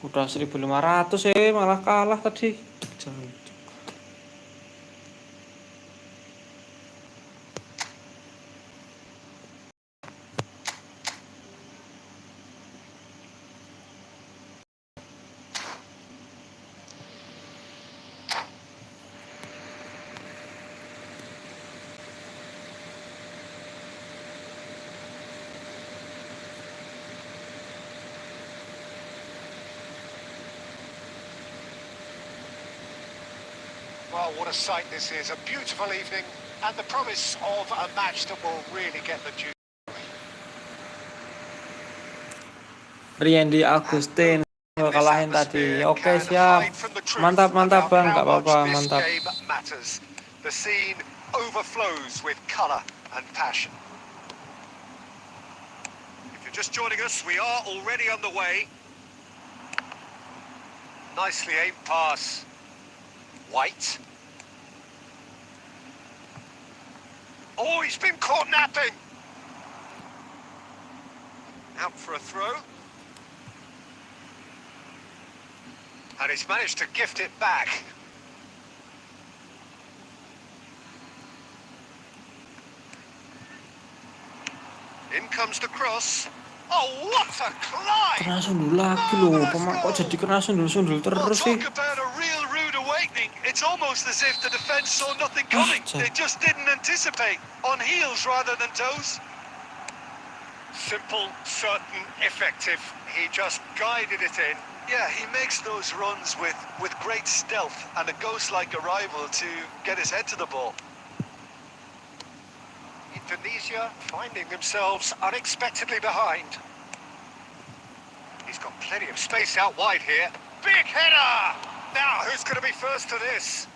Udah 1.500 malah kalah tadi. Jangan. Well, what a sight this is. A beautiful evening and the promise of a match that will really get the juice. Riendi Agustin kalahin tadi. Oke, siap. Mantap Bang, nggak apa-apa, mantap. Matters. The scene overflows with colour and passion. If you're just joining us, we are already underway. Nicely aimed pass. White. Oh, he's been caught napping. Out for a throw. And he's managed to gift it back. In comes the cross. Oh, what a climb! Kena sundul lagi loh, pemain kok jadi kena sundul-sundul Well, terus sih. talk about a real rude awakening. It's almost as if the defence saw nothing coming. They just didn't anticipate. On heels rather than toes. Simple, certain, effective. He just guided it in. Yeah, he makes those runs with great stealth and a ghost-like arrival to get his head to the ball. Indonesia finding themselves unexpectedly behind. He's got plenty of space out wide here. Big header! Now, who's going to be first to this?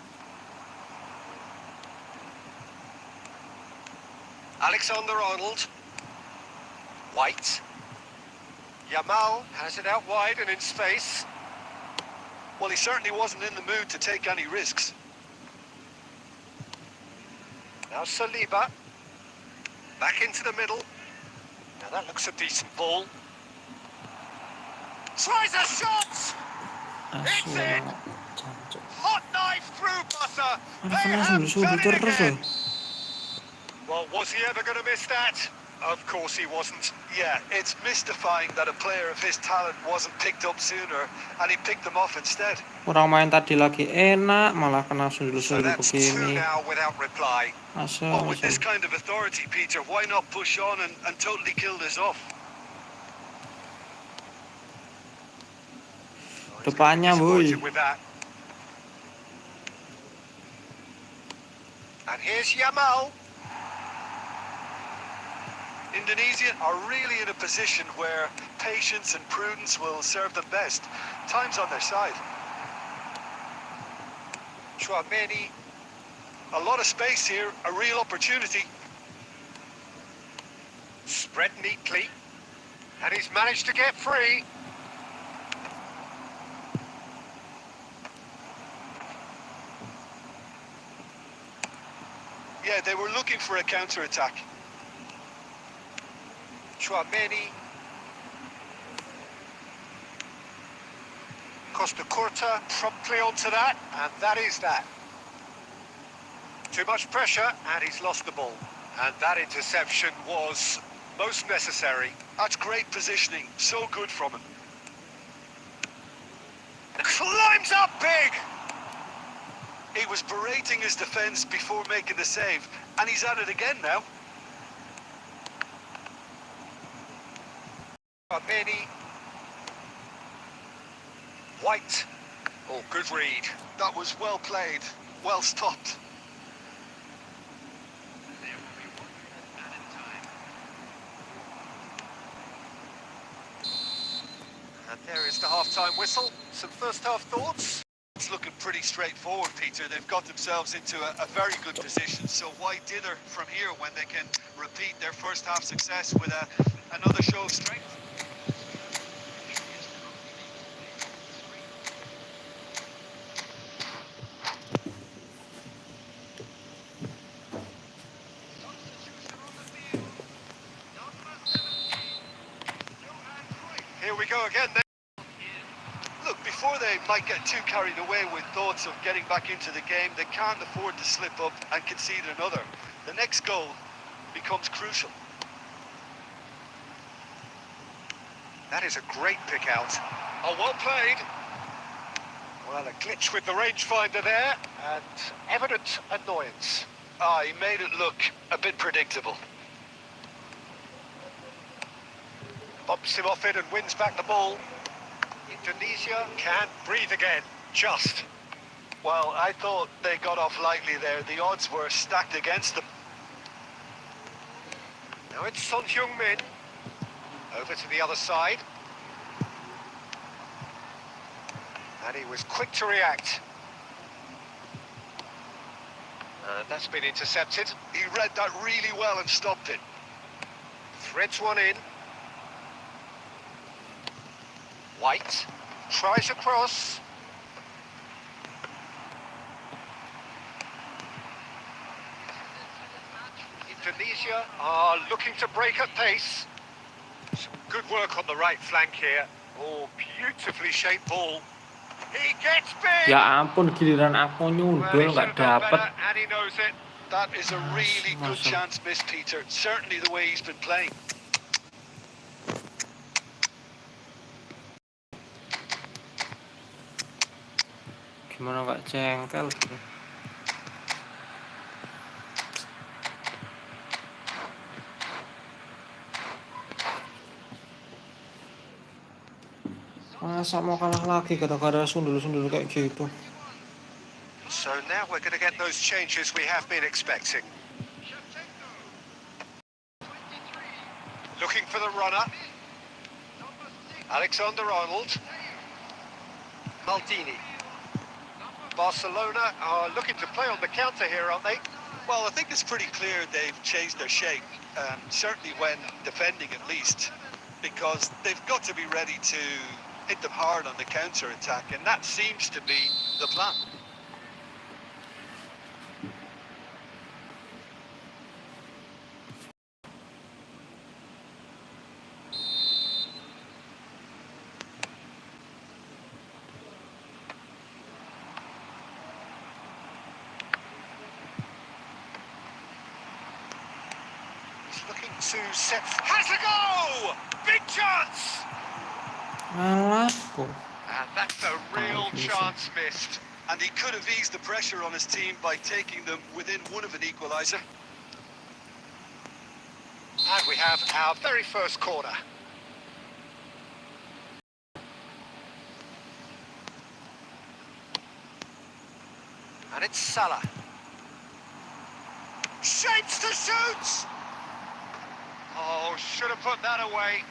Alexander-Arnold. White. Yamal has it out wide and in space. Well, he certainly wasn't in the mood to take any risks. Now Saliba. Back into the middle. Now that looks a decent ball. Tries a shot! It's in! Hot knife through butter! They have done it again! Well, was he ever going to miss that? Of course he wasn't. Yeah, it's mystifying that a player of his talent wasn't picked up sooner, and he picked them off instead. Kurang main tadi lagi enak, malah kena So sundul-sundul that's two begini. now without reply. Well, with this kind of authority, Peter, why not push on and totally kill this off? Depannya, Disappointed boy. with that. And here's Yamal. Indonesia are really in a position where patience and prudence will serve them best. Time's on their side. Chouameni. A lot of space here, a real opportunity. Spread neatly. And he's managed to get free. Yeah, they were looking for a counter-attack. Chouameni. Costa Curta promptly onto that, and that is that. Too much pressure, and he's lost the ball. And that interception was most necessary. That's great positioning, so good from him. Climbs up big! He was berating his defence before making the save, and he's at it again now. Chouameni. White. Oh, good read. That was well played, well stopped. And there is the half-time whistle. Some first-half thoughts? It's looking pretty straightforward, Peter. They've got themselves into a very good position, so why dither from here when they can repeat their first-half success with another show of strength? Here we go again then. before they might get too carried away with thoughts of getting back into the game, they can't afford to slip up and concede another. The next goal becomes crucial. That is a great pick out. Oh, well played. Well, a glitch with the rangefinder there, and evident annoyance. He made it look a bit predictable. Bumps him off it and wins back the ball. Indonesia can breathe again, just. Well, I thought they got off lightly there. The odds were stacked against them. Now it's Son Heung-min. Over to the other side. And he was quick to react. And that's been intercepted. He read that really well and stopped it. Threads one in. White tries across. Indonesia are looking to break at pace. Some good work on the right flank here. Oh, beautifully shaped ball. He gets big. Ya ampun, giliran aku nyundul nggak dapet. And he knows it. That is a really good chance missed, Peter. Certainly the way he's been playing. Gimana nggak jengkel gitu. Masa mau kalah lagi gara-gara sundul-sundul kayak gitu. So now we're going to get those changes we have been expecting. Looking for the runner. Alexander-Arnold. Maldini. Barcelona are looking to play on the counter here, aren't they? Well, I think it's pretty clear they've changed their shape, certainly when defending at least, because they've got to be ready to hit them hard on the counter-attack, and that seems to be the plan. Looking to set. Has a go! Big chance! Alah, kok. And that's a real chance missed. And he could have eased the pressure on his team by taking them within one of an equaliser. And we have our very first corner. And it's Salah. Shapes to shoot! Oh, should have put that away.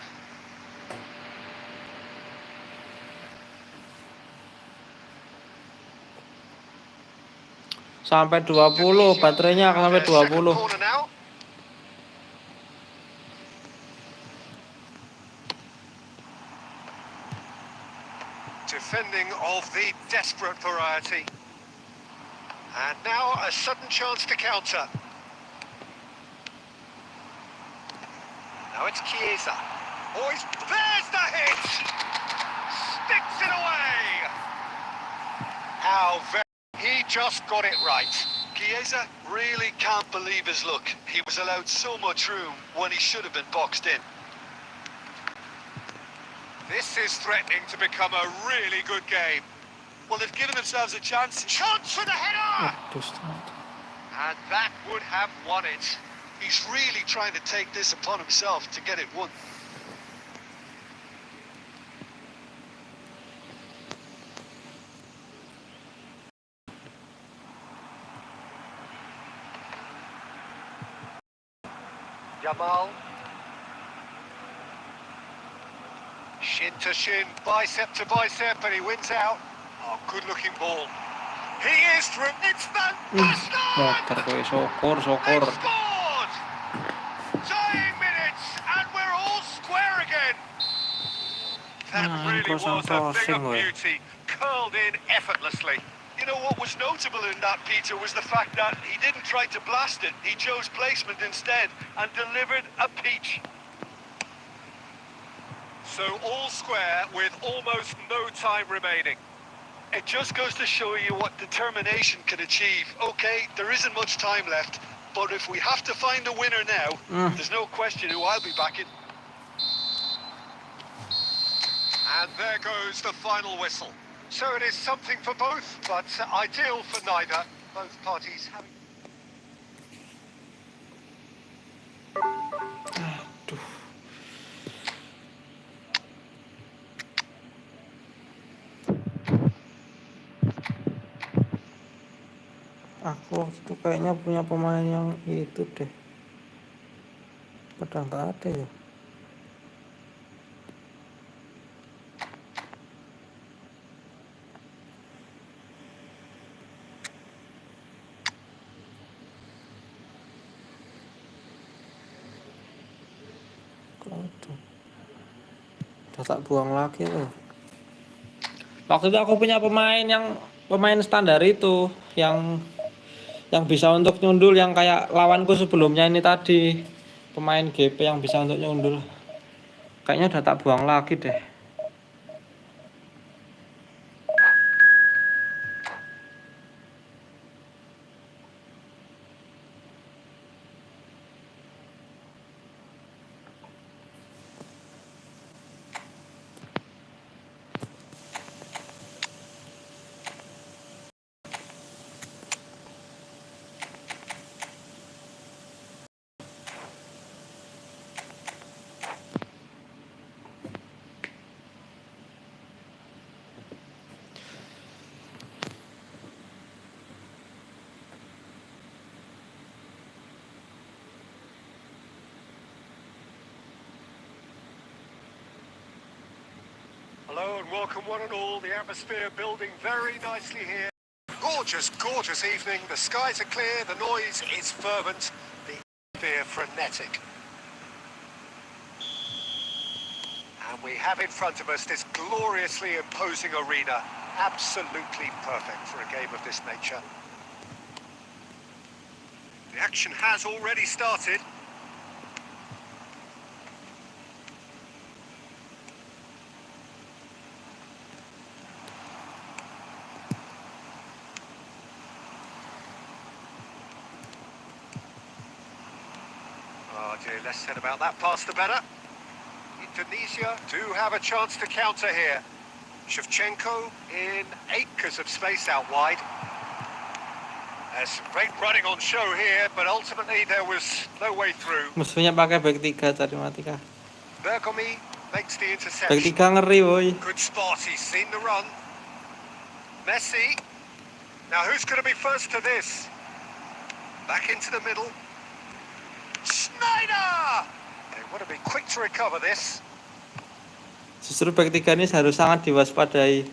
Sampai 20, baterainya akan sampai 20. Corner now. Defending of the desperate variety. And now a sudden chance to counter. Now it's Chiesa. Oh, there's the hit! Sticks it away! How very... He just got it right. Chiesa really can't believe his luck. He was allowed so much room when he should have been boxed in. This is threatening to become a really good game. Well, they've given themselves a chance. Chance for the header! Aduh, start. And that would have won it. He's really trying to take this upon himself to get it won. Jamal. Shin to shin, bicep to bicep, and he wins out. Oh, good-looking ball. He is through. It's fantastic! Motor kok sokor. They've scored! Dying minutes, and we're all square again. That really was a thing of beauty, curled in effortlessly. You know what was notable in that, Peter, was the fact that he didn't try to blast it. He chose placement instead and delivered a peach. So all square with almost no time remaining. It just goes to show you what determination can achieve. Okay, there isn't much time left, but if we have to find a winner now, there's no question who I'll be backing. And there goes the final whistle. So it is something for both, but ideal for neither. Both parties having... Aduh. Aku tuh kayaknya punya pemain yang itu deh. Padahal nggak ada ya. Aduh. Udah tak buang lagi loh. Waktu itu aku punya pemain standar itu yang bisa untuk nyundul, yang kayak lawanku sebelumnya ini tadi, pemain GP yang bisa untuk nyundul. Kayaknya udah tak buang lagi deh. Hello and welcome one and all. The atmosphere building very nicely here. Gorgeous, gorgeous evening. The skies are clear, the noise is fervent, the atmosphere frenetic. And we have in front of us this gloriously imposing arena. Absolutely perfect for a game of this nature. The action has already started. Oh dear, less said about that pass the better. Indonesia do have a chance to counter here. Shevchenko in acres of space out wide. There's some great running on show here, but ultimately there was no way through. Musuhnya pakai back 3 tadi Matika. Bergomi makes the Back interception. 3 ngeri boy. Good spot, he's seen the run. Messi. Now who's going to be first to this? Back into the middle. Schneider! They want to be quick to recover this. Justru back 3 ini harus sangat diwaspadai.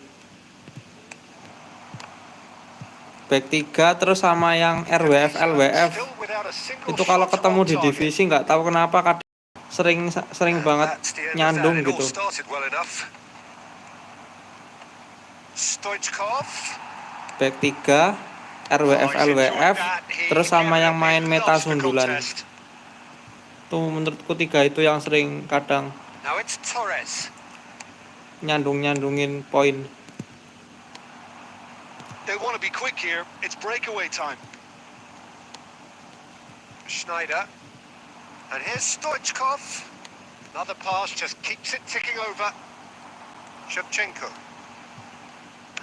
Back 3 terus sama yang RWF, LWF. Still without a single Itu kalau shot ketemu on di target. divisi nggak tahu kenapa kadang sering banget That's the end of nyandung that. It all gitu. started well enough. Stoichkov. Back 3 RWF, LWF terus sama yang main meta sundulan. Tuh menurutku 3 itu yang sering kadang Now it's Torres. nyandungin poin. They want to be quick here. It's breakaway time. Schneider. And here's Stoichkov. Another pass just keeps it ticking over. Shevchenko.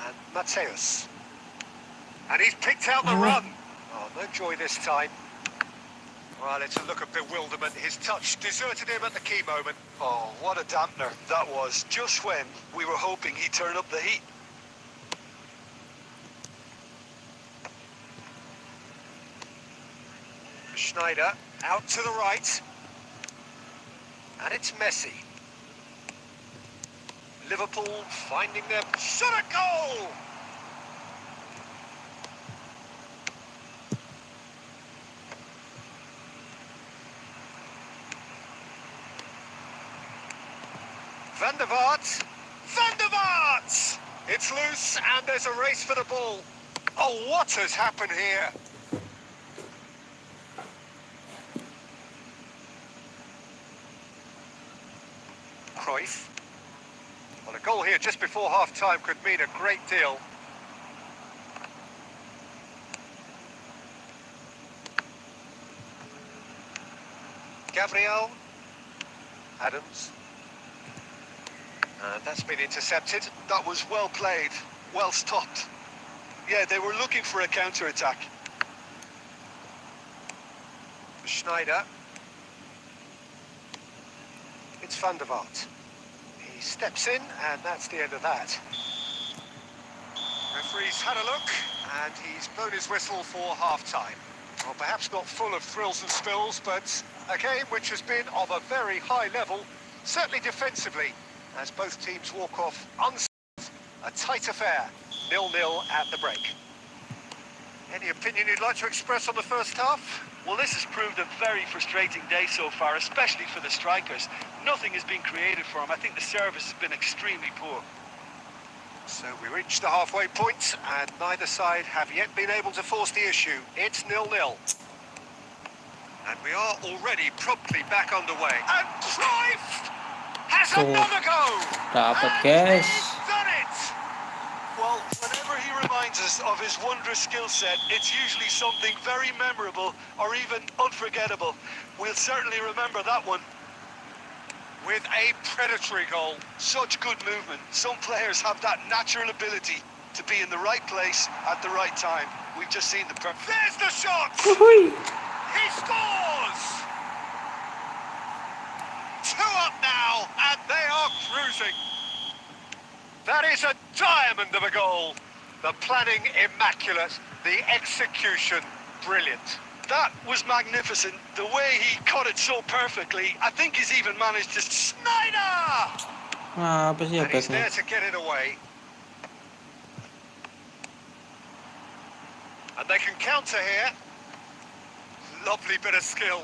And Mateus. And he's picked out the run. Oh, no joy this time. Well, it's a look of bewilderment. His touch deserted him at the key moment. Oh, what a dampener that was. Just when we were hoping he'd turn up the heat. Schneider out to the right. And it's Messi. Liverpool finding their shot at goal. Van der Vaart. Van der Vaart! It's loose and there's a race for the ball. Oh, what has happened here? Cruyff. goal here just before half-time could mean a great deal. Gabriel. Adams. That's been intercepted. That was well played, well stopped. Yeah, they were looking for a counter-attack. Schneider. It's Van der Vaart. He steps in, and that's the end of that. Referee's had a look, and he's blown his whistle for half-time. Well, perhaps not full of thrills and spills, but a game which has been of a very high level, certainly defensively, as both teams walk off unscathed. A tight affair, 0-0 at the break. Any opinion you'd like to express on the first half? Well, this has proved a very frustrating day so far, especially for the strikers. Nothing has been created for them. I think the service has been extremely poor. So we reach the halfway point, and neither side have yet been able to force the issue. It's 0-0. And we are already promptly back underway. And Cruyff has another go! Dapat, And guys. he's done it! Well, whenever he reminds us of his wondrous skill set, it's usually something very memorable or even unforgettable. We'll certainly remember that one. With a predatory goal. Such good movement. Some players have that natural ability to be in the right place at the right time. We've just seen the There's the shot! He scores! 2 up now, and they are cruising. That is a diamond of a goal. The planning immaculate, the execution brilliant. That was magnificent. The way he cut it so perfectly. I think he's even managed to... Schneider! Apa sih And he's hebatnya? there to get it away. And they can counter here. Lovely bit of skill.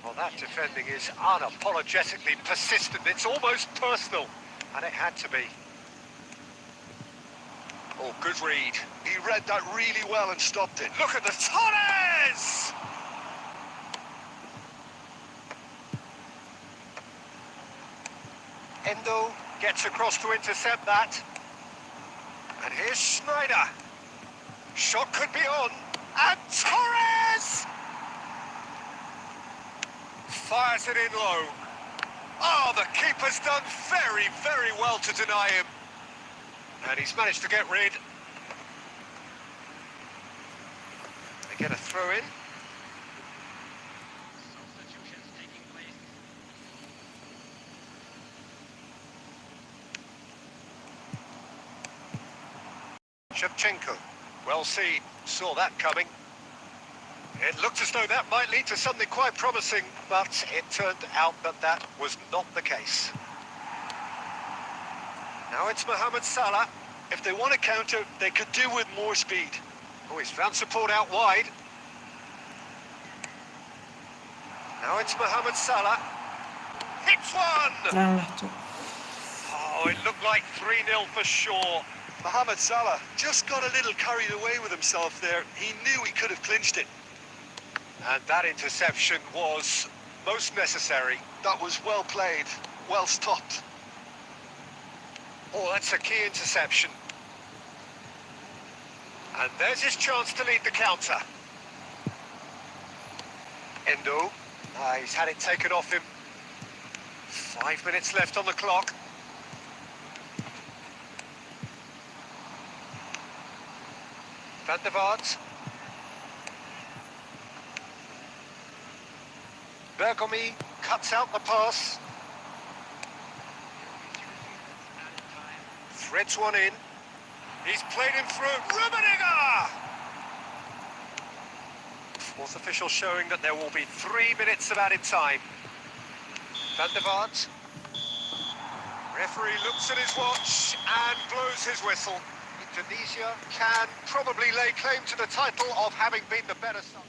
Well, that defending is unapologetically persistent. It's almost personal. And it had to be. Oh, good read. He read that really well and stopped it. Look at the Torres! Endo gets across to intercept that. And here's Schneider. Shot could be on. And Torres! Fires it in low. Oh, the keeper's done very, very well to deny him. And he's managed to get rid. They get a throw in. Shevchenko, well seen, saw that coming. It looked as though that might lead to something quite promising, but it turned out that that was not the case. Now it's Mohamed Salah. If they want to counter, they could do with more speed. Oh, he's found support out wide. Now it's Mohamed Salah. Hits one! Nang lah, Cuk. Oh, it looked like 3-0 for sure. Mohamed Salah just got a little carried away with himself there. He knew he could have clinched it. And that interception was most necessary. That was well played, well stopped. Oh, that's a key interception. And there's his chance to lead the counter. Endo. He's had it taken off him. 5 minutes left on the clock. Van der Vaart. Bergomi cuts out the pass. Threads one in. He's played him through. Rummenigge! Fourth official showing that there will be 3 minutes of added time. Van der Vaart. Referee looks at his watch and blows his whistle. Indonesia can probably lay claim to the title of having been the better side.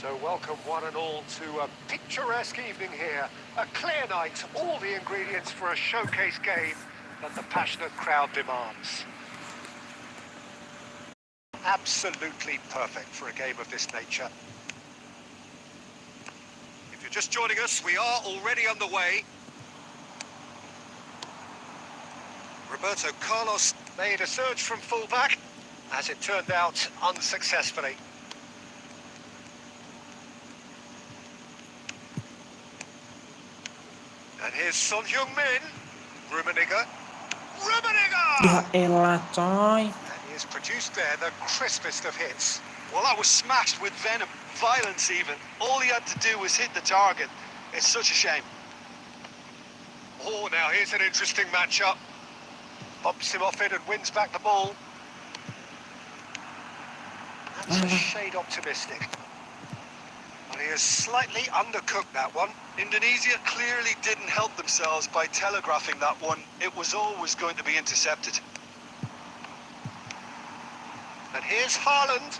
So welcome one and all to a picturesque evening here. A clear night, all the ingredients for a showcase game that the passionate crowd demands. Absolutely perfect for a game of this nature. If you're just joining us, we are already underway. Roberto Carlos made a surge from fullback, as it turned out unsuccessfully. And here's Son Heung-min, Rummenigge. Ya Rummenigge! elah coy. And he has produced there the crispest of hits. Well, that was smashed with venom, violence even. All he had to do was hit the target. It's such a shame. Oh, now here's an interesting matchup. Bumps him off it and wins back the ball. That's a shade optimistic. But he has slightly undercooked that one. Indonesia clearly didn't help themselves by telegraphing that one. It was always going to be intercepted. And here's Haaland.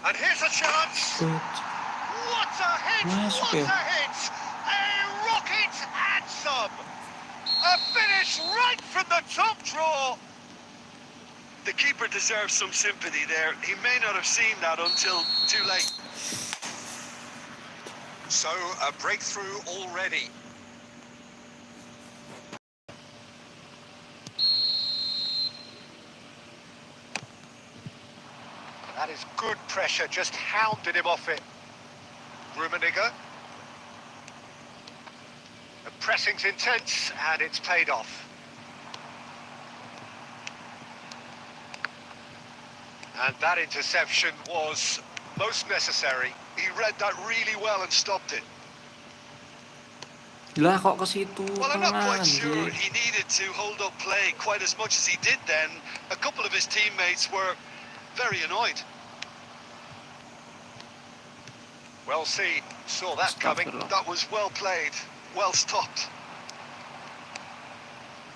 And here's a chance. What a hit! Nice What goal. a hit! A rocket and some! A finish right from the top draw! The keeper deserves some sympathy there. He may not have seen that until too late. So, a breakthrough already. That is good pressure, just hounded him off it. Rummenigge. The pressing's intense, and it's paid off. And that interception was most necessary. He read that really well and stopped it. Lah kok ke situ Well, I'm not tengah quite sure anjir. he needed to hold up play quite as much as he did then. A couple of his teammates were very annoyed. Well seen, saw that coming. Astagfirullah. That was well played, well stopped.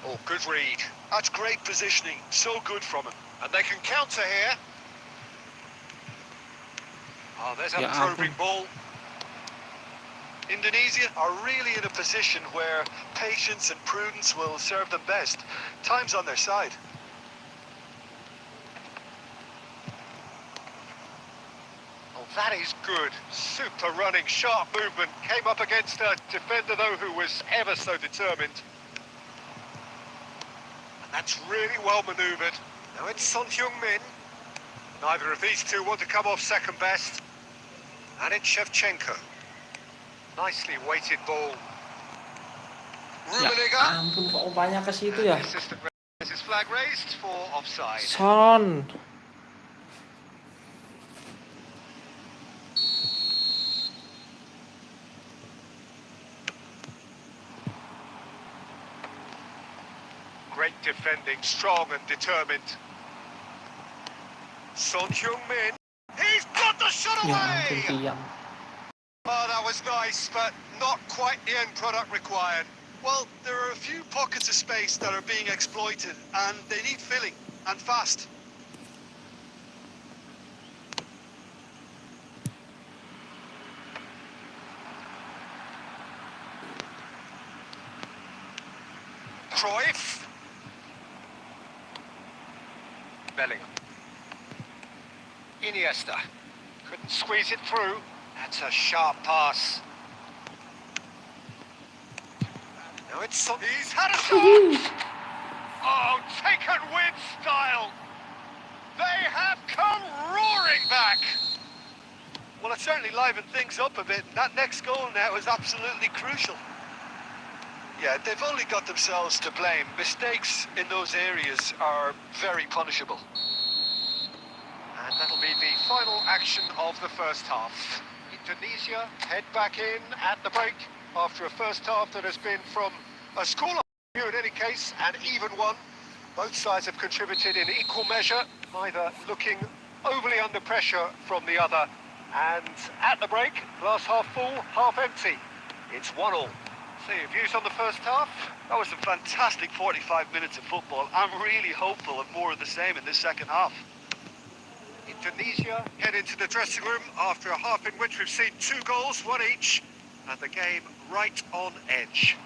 Oh, good read. That's great positioning, so good from him. And they can counter here. Oh, there's a Ya probing ampun. ball. Indonesia are really in a position where patience and prudence will serve them best. Time's on their side. Oh, that is good. Super running, sharp movement. Came up against a defender, though, who was ever so determined. And that's really well manoeuvred. Now it's Son Heung-min. Neither of these two want to come off second best. And it's Shevchenko. Nicely weighted ball. Ya Rummenigge. ampun kok umpannya ke situ ya. The assistant has his flag raised for offside. Son. Great defending, strong and determined. Son Heung-min. He's got the shot Ya ampun away! tiang. Oh, that was nice, but not quite the end product required. Well, there are a few pockets of space that are being exploited, and they need filling, and fast. Cruyff. Bellingham. Iniesta. Couldn't squeeze it through. That's a sharp pass. Now it's Son. He's had a shot! Oh, taken with style. They have come roaring back. Well, it certainly livened things up a bit, and that next goal now is absolutely crucial. Yeah, they've only got themselves to blame. Mistakes in those areas are very punishable. And that'll be the final action of the first half. Indonesia head back in at the break after a first half that has been, from a scoreline view in any case, an even one. Both sides have contributed in equal measure, neither looking overly under pressure from the other. And at the break, glass half full, half empty. It's 1-1. So your views on the first half? That was a fantastic 45 minutes of football. I'm really hopeful of more of the same in this second half. It Indonesia head into the dressing room after a half in which we've seen 2 goals, 1 each, and the game right on edge.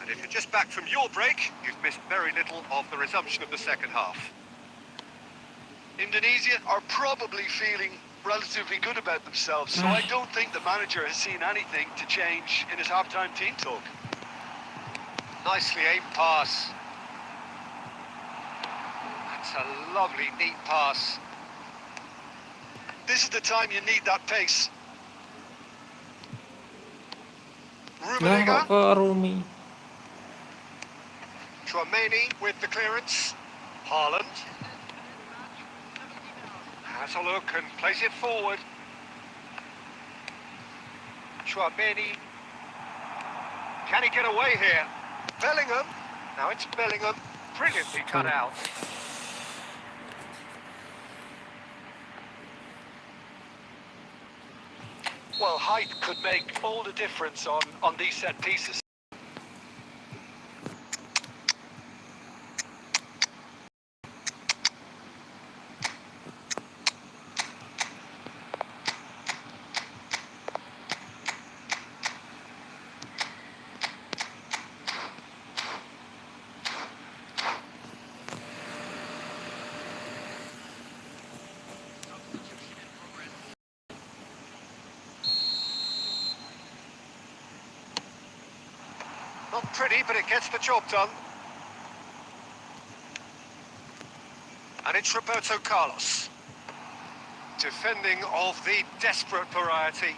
And if you're just back from your break, you've missed very little of the resumption of the second half. Indonesia are probably feeling relatively good about themselves, so I don't think the manager has seen anything to change in his half-time team talk. Nicely aimed pass. That's a lovely, neat pass. This is the time you need that pace. Lah kok Rummenigge, ke Rumi. Chouameni with the clearance. Haaland. Has a look and plays it forward. Chouameni. Can he get away here? Bellingham. Now it's Bellingham. Brilliantly cut out. well, height could make all the difference on these set pieces. Not pretty, but it gets the job done. And it's Roberto Carlos. Defending of the desperate variety.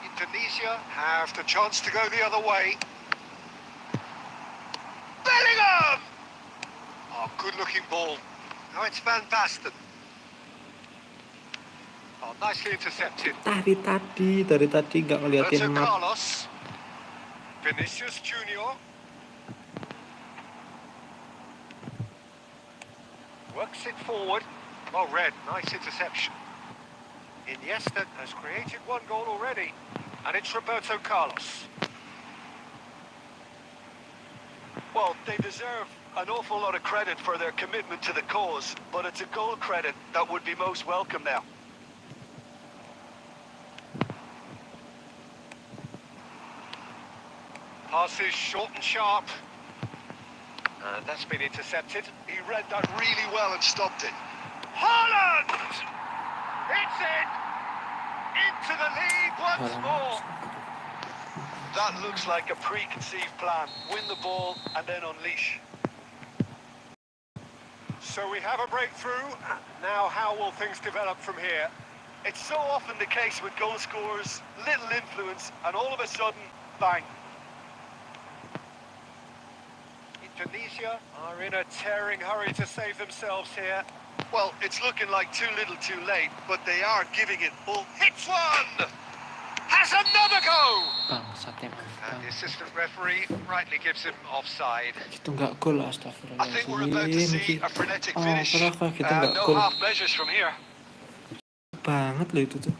Indonesia have the chance to go the other way. Bellingham! Oh, good-looking ball. Now it's Van Basten. Oh, nicely intercepted. Dari tadi nggak ngeliatin Roberto map. Carlos. Vinicius Junior. Works it forward. Well read, nice interception. Iniesta has created one goal already. And it's Roberto Carlos. Well, they deserve an awful lot of credit for their commitment to the cause, but it's a goal credit that would be most welcome now. Pass is short and sharp. And that's been intercepted. He read that really well and stopped it. Haaland! It's in! Into the lead once more. That looks like a preconceived plan. Win the ball and then unleash. So we have a breakthrough. Now how will things develop from here? It's so often the case with goal scorers, little influence, and all of a sudden, bang. Indonesia are in a tearing hurry to save themselves here. Well, it's looking like too little too late, but they are giving it all. Hits one! Has another go! Bangsat emang. And the assistant referee rightly gives him offside. Itu nggak gol, I think we're about to see astagfirullahaladzim. a frenetic Oh, finish. kenapa kita nggak No gol? half measures from here. Banget loh itu tuh.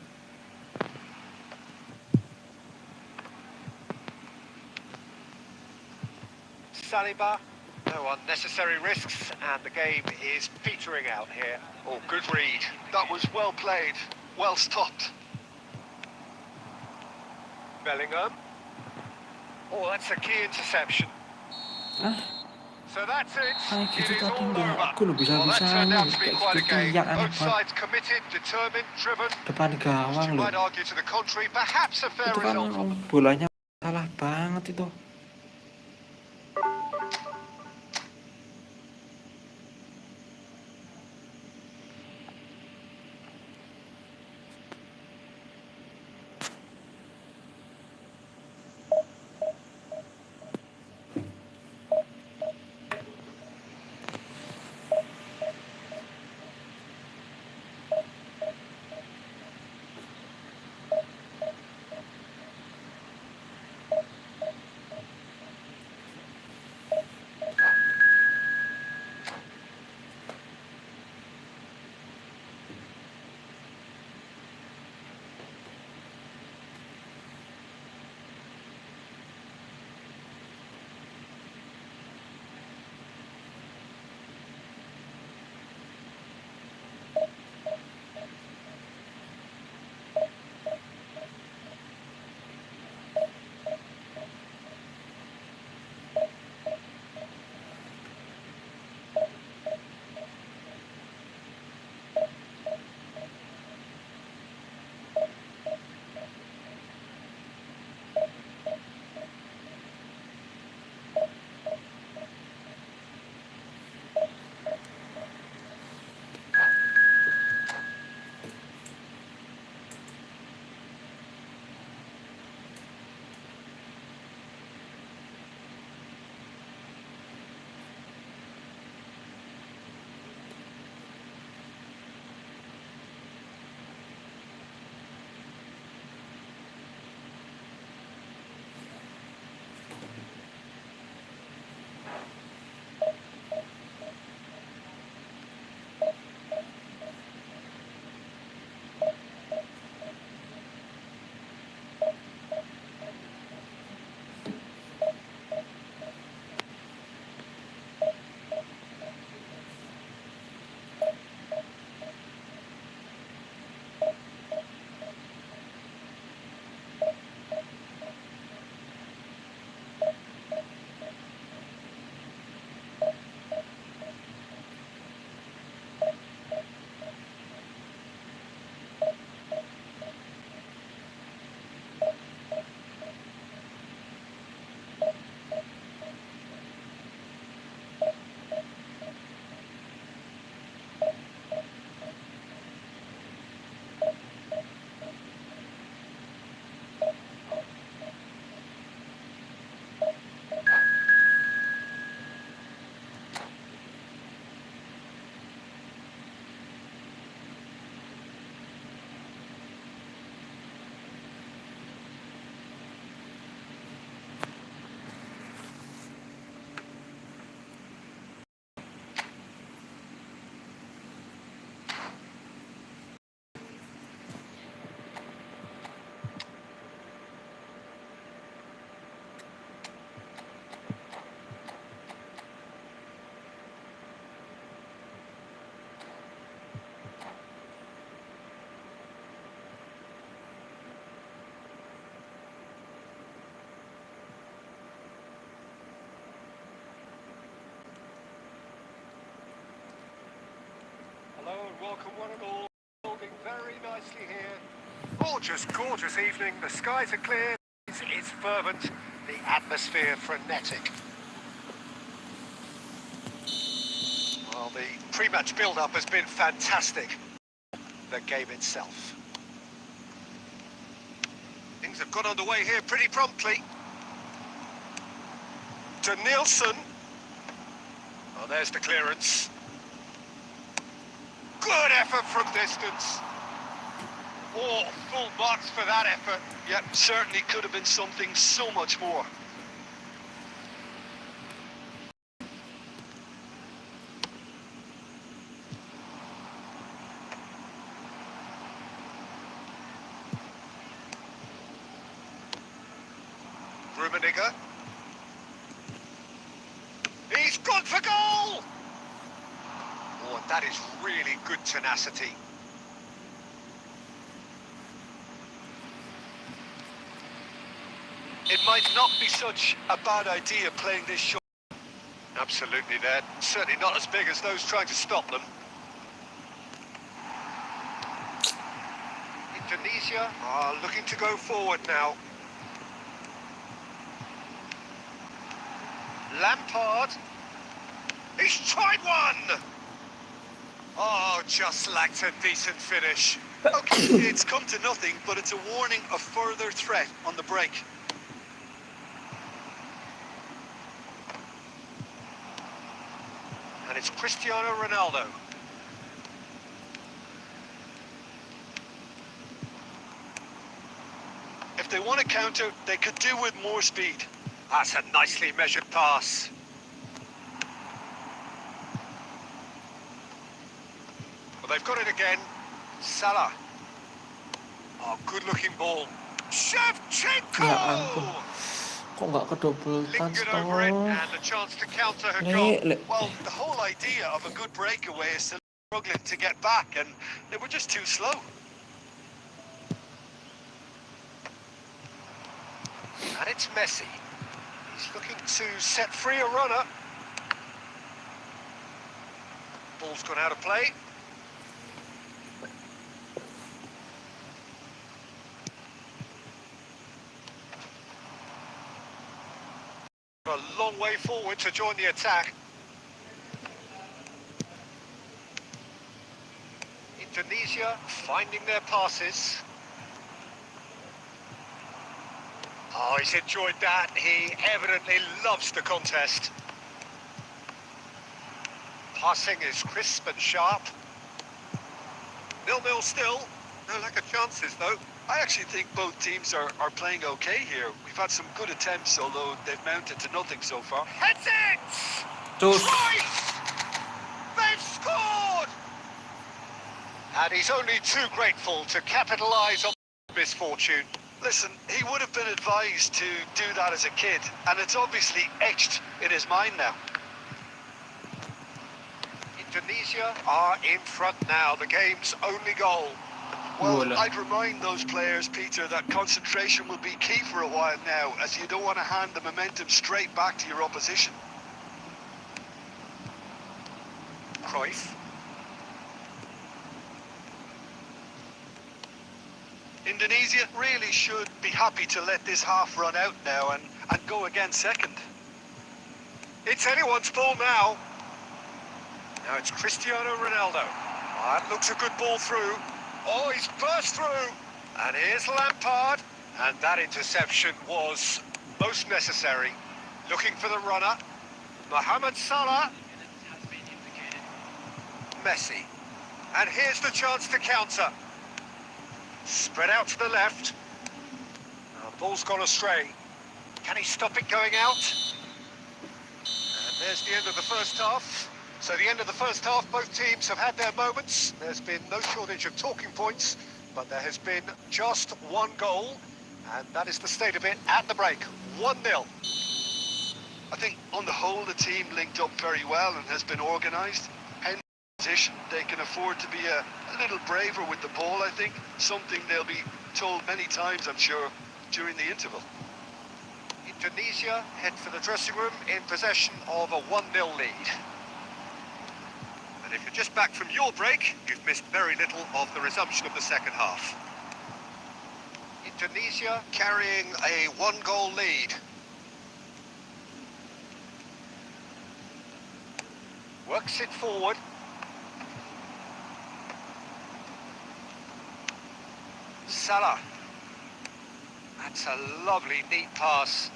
Saliba, no unnecessary risks, and the game is petering out here. Oh, good read. That was well played, well stopped. Bellingham. Oh, that's a key interception. Ah, So that's it. kayak It gitu is tadi all nggak over. gol Well, that bisa-bisanya turned out to be kayak quite a gitu game. tinggal aneh Both banget. sides committed, determined, driven. Depan gawang You loh. might argue to the contrary, perhaps a fair Itu kan result for them. bolanya salah banget itu. welcome one and all. Holding very nicely here. Gorgeous, gorgeous evening. The skies are clear. It's fervent. The atmosphere frenetic. Well, the pre-match build-up has been fantastic. The game itself. Things have got underway here pretty promptly. To Nielsen. Oh, there's the clearance. Good effort from distance. Oh, full marks for that effort. Yep, certainly could have been something so much more. Rummenigge. He's gone for goal! Oh, that is really good tenacity. It might not be such a bad idea playing this shot. Absolutely, they're certainly not as big as those trying to stop them. Indonesia are looking to go forward now. Lampard. He's tried one! Oh, just lacked a decent finish. Okay, it's come to nothing, but it's a warning of further threat on the break. And it's Cristiano Ronaldo. If they want to counter, they could do with more speed. That's a nicely measured pass. Well, they've got it again. Salah. Oh, good-looking ball. Shevchenko! Ya ampun. Kok nggak ke double touch Lingered over it, toh? and the chance to counter had Lek, gone. lek. Well, the whole idea of a good breakaway is to struggling to get back, and they were just too slow. And it's Messi. He's looking to set free a runner. Ball's gone out of play. A long way forward to join the attack. Indonesia finding their passes. Oh, he's enjoyed that. He evidently loves the contest. Passing is crisp and sharp. 0-0 still. No lack of chances, though. I actually think both teams are playing okay here. We've had some good attempts, although they've mounted to nothing so far. Heads it! Terus. Twice! They've scored! And he's only too grateful to capitalise on misfortune. Listen, he would have been advised to do that as a kid, and it's obviously etched in his mind now. Indonesia are in front now, the game's only goal. Well, Voilà. I'd remind those players, Peter, that concentration will be key for a while now, as you don't want to hand the momentum straight back to your opposition. Cruyff. Indonesia really should be happy to let this half run out now and go again second. It's anyone's ball now. Now it's Cristiano Ronaldo. Oh, that looks a good ball through. Oh, he's burst through. And here's Lampard. And that interception was most necessary. Looking for the runner. Mohamed Salah. Messi. And here's the chance to counter. Spread out to the left. Ball's gone astray. Can he stop it going out? And there's the end of the first half. So the end of the first half, both teams have had their moments. There's been no shortage of talking points, but there has been just one goal, and that is the state of it at the break. 1-0. I think on the whole the team linked up very well and has been organised. In position, they can afford to be a little braver with the ball, I think. Something they'll be told many times, I'm sure, during the interval. Indonesia head for the dressing room in possession of a 1-0 lead. And if you're just back from your break, you've missed very little of the resumption of the second half. Indonesia carrying a one-goal lead. Works it forward. Salah. That's a lovely, neat pass.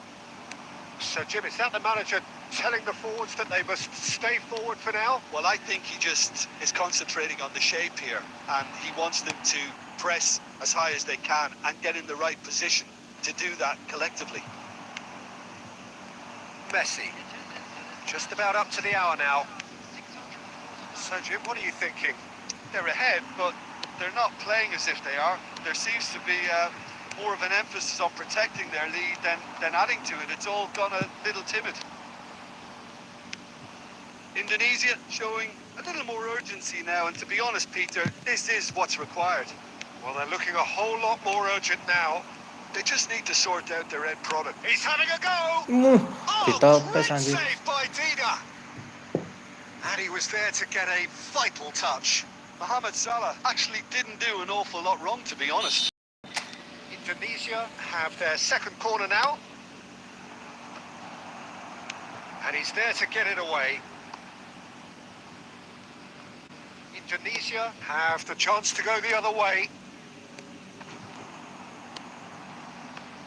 So, Jim, is that the manager telling the forwards that they must stay forward for now? Well, I think he just is concentrating on the shape here, and he wants them to press as high as they can and get in the right position to do that collectively. Messi. Just about up to the hour now. So, Jim, what are you thinking? They're ahead, but they're not playing as if they are. There seems to be more of an emphasis on protecting their lead than adding to it. It's all gone a little timid. Indonesia showing a little more urgency now, and to be honest, Peter, this is what's required. Well, they're looking a whole lot more urgent now. They just need to sort out their end product. He's having a go! Ditopes Great anjir. save by Dida! And he was there to get a vital touch. Mohamed Salah actually didn't do an awful lot wrong, to be honest. Indonesia have their second corner now. And he's there to get it away. Indonesia have the chance to go the other way.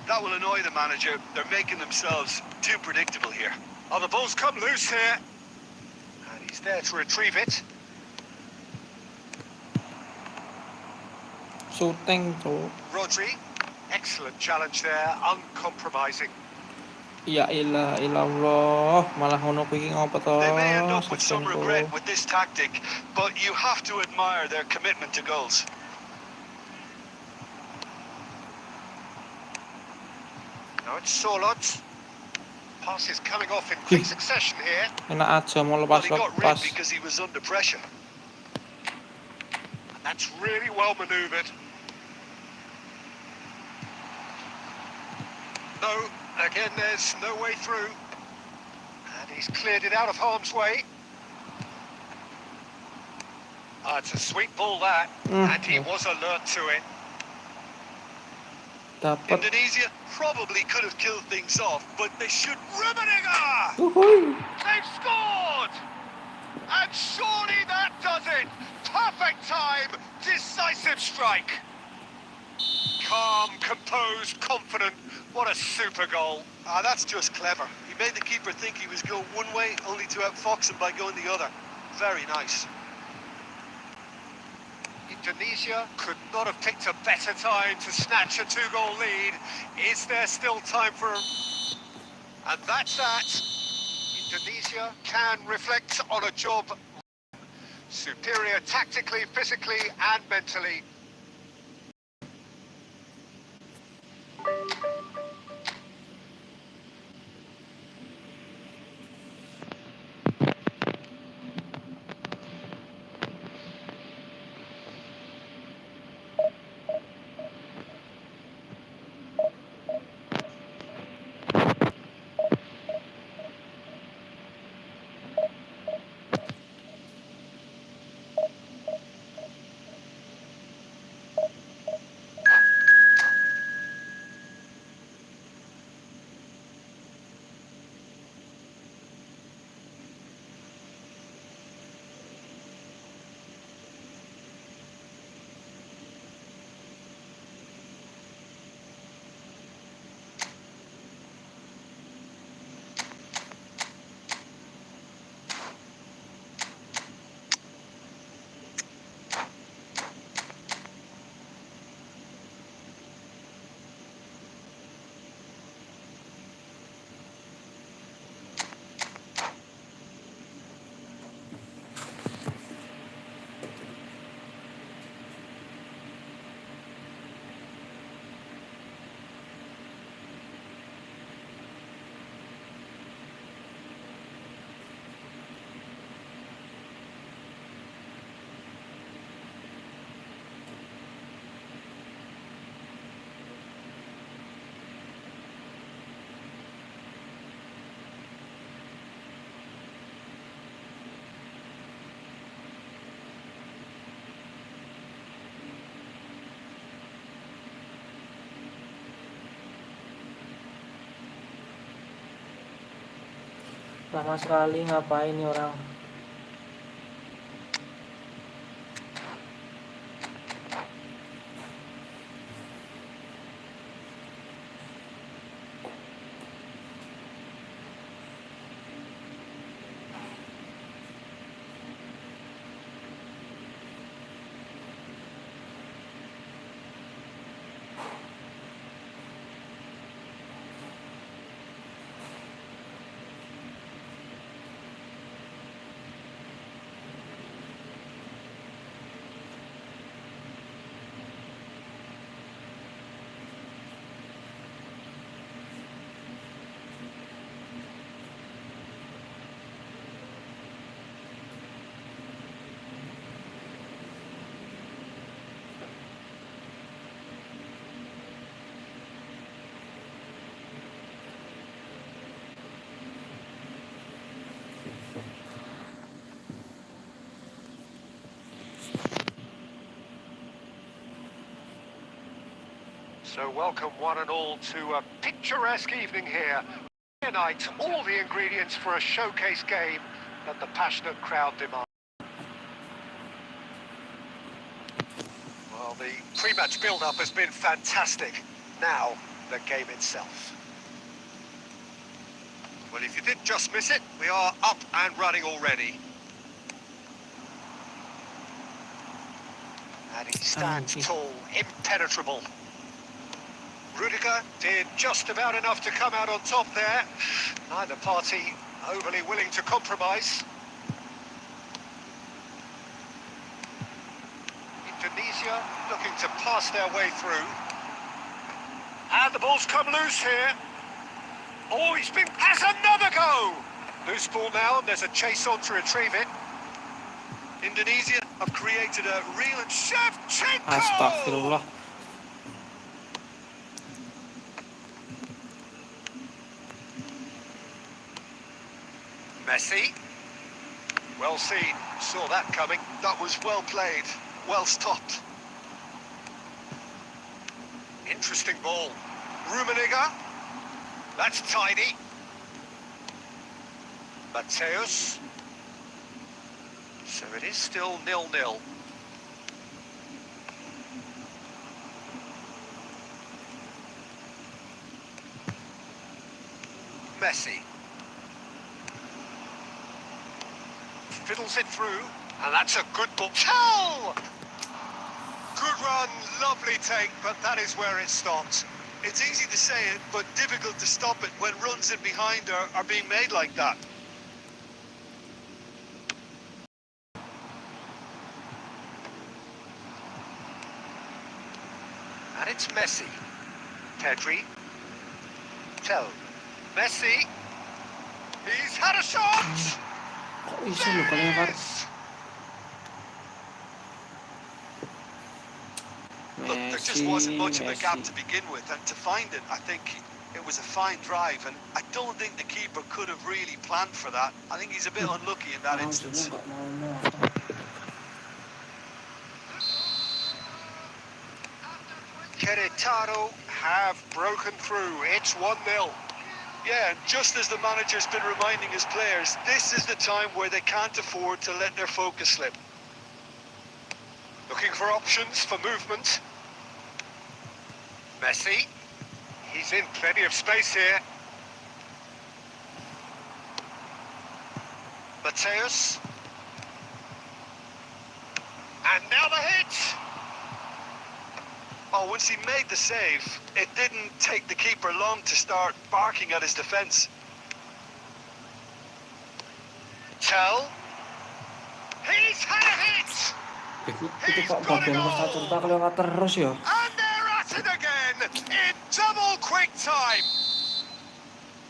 That will annoy the manager. They're making themselves too predictable here. Oh, the ball's come loose here. And he's there to retrieve it. Syuting tuh. Rodri, excellent challenge there, uncompromising. Ya ilah, malah ngono kuwi ngopo to? They may end up with some Syutingku. regret with this tactic, but you have to admire their commitment to goals. Now it's Sorlot. Pass is coming off in quick succession here. Enak aja mau Well, he got lepas. ripped because he was under pressure. And that's really well manoeuvred. No, again there's no way through. And he's cleared it out of harm's way. It's a sweet ball that. And he was alert to it. Dapat. Indonesia probably could have killed things off, but they should. Rummenigge! Uhuy. They've scored! And surely that does it! Perfect time, decisive strike. Calm, composed, confident. What a super goal. That's just clever. He made the keeper think he was going one way, only to outfox him by going the other. Very nice. Indonesia could not have picked a better time to snatch a two-goal lead. Is there still time for a... And that's that. Indonesia can reflect on a job superior tactically, physically and mentally. Lama sekali ngapain nih orang. So welcome one and all to a picturesque evening here. Tonight, all the ingredients for a showcase game that the passionate crowd demand. Well, the pre-match build-up has been fantastic. Now, the game itself. Well, if you did just miss it, we are up and running already. And he stands tall, impenetrable. Rudiger did just about enough to come out on top there. Neither party overly willing to compromise. Indonesia looking to pass their way through. And the ball's come loose here. Oh, has another go! Loose ball now, and there's a chase on to retrieve it. Indonesia have created a real and Shevchenko! Astagfirullah. Messi. Well seen, saw that coming. That was well played, well stopped. Interesting ball. Rummenigge. That's tidy. Mateus. So it is still 0-0. Messi. Fiddles it through, and that's a good ball. Tell! Good run, lovely take, but that is where it stops. It's easy to say it, but difficult to stop it when runs in behind are being made like that. And it's Messi. Pedri. Tell. Messi. He's had a shot! Kok bisa lu kalau lewat? Yes! Look, there just wasn't much of a gap to begin with, and to find it, I think it was a fine drive, and I don't think the keeper could have really planned for that. I think he's a bit unlucky in that instance. Querétaro have broken through. It's 1-0. Yeah, and just as the manager's been reminding his players, this is the time where they can't afford to let their focus slip. Looking for options for movement. Messi. He's in plenty of space here. Mateus. And now the hit! Oh, once he made the save, it didn't take the keeper long to start barking at his defence. Tell. He's had a hit! Itu kok bagian peserta kelewat terus ya? And they're at it again in double quick time.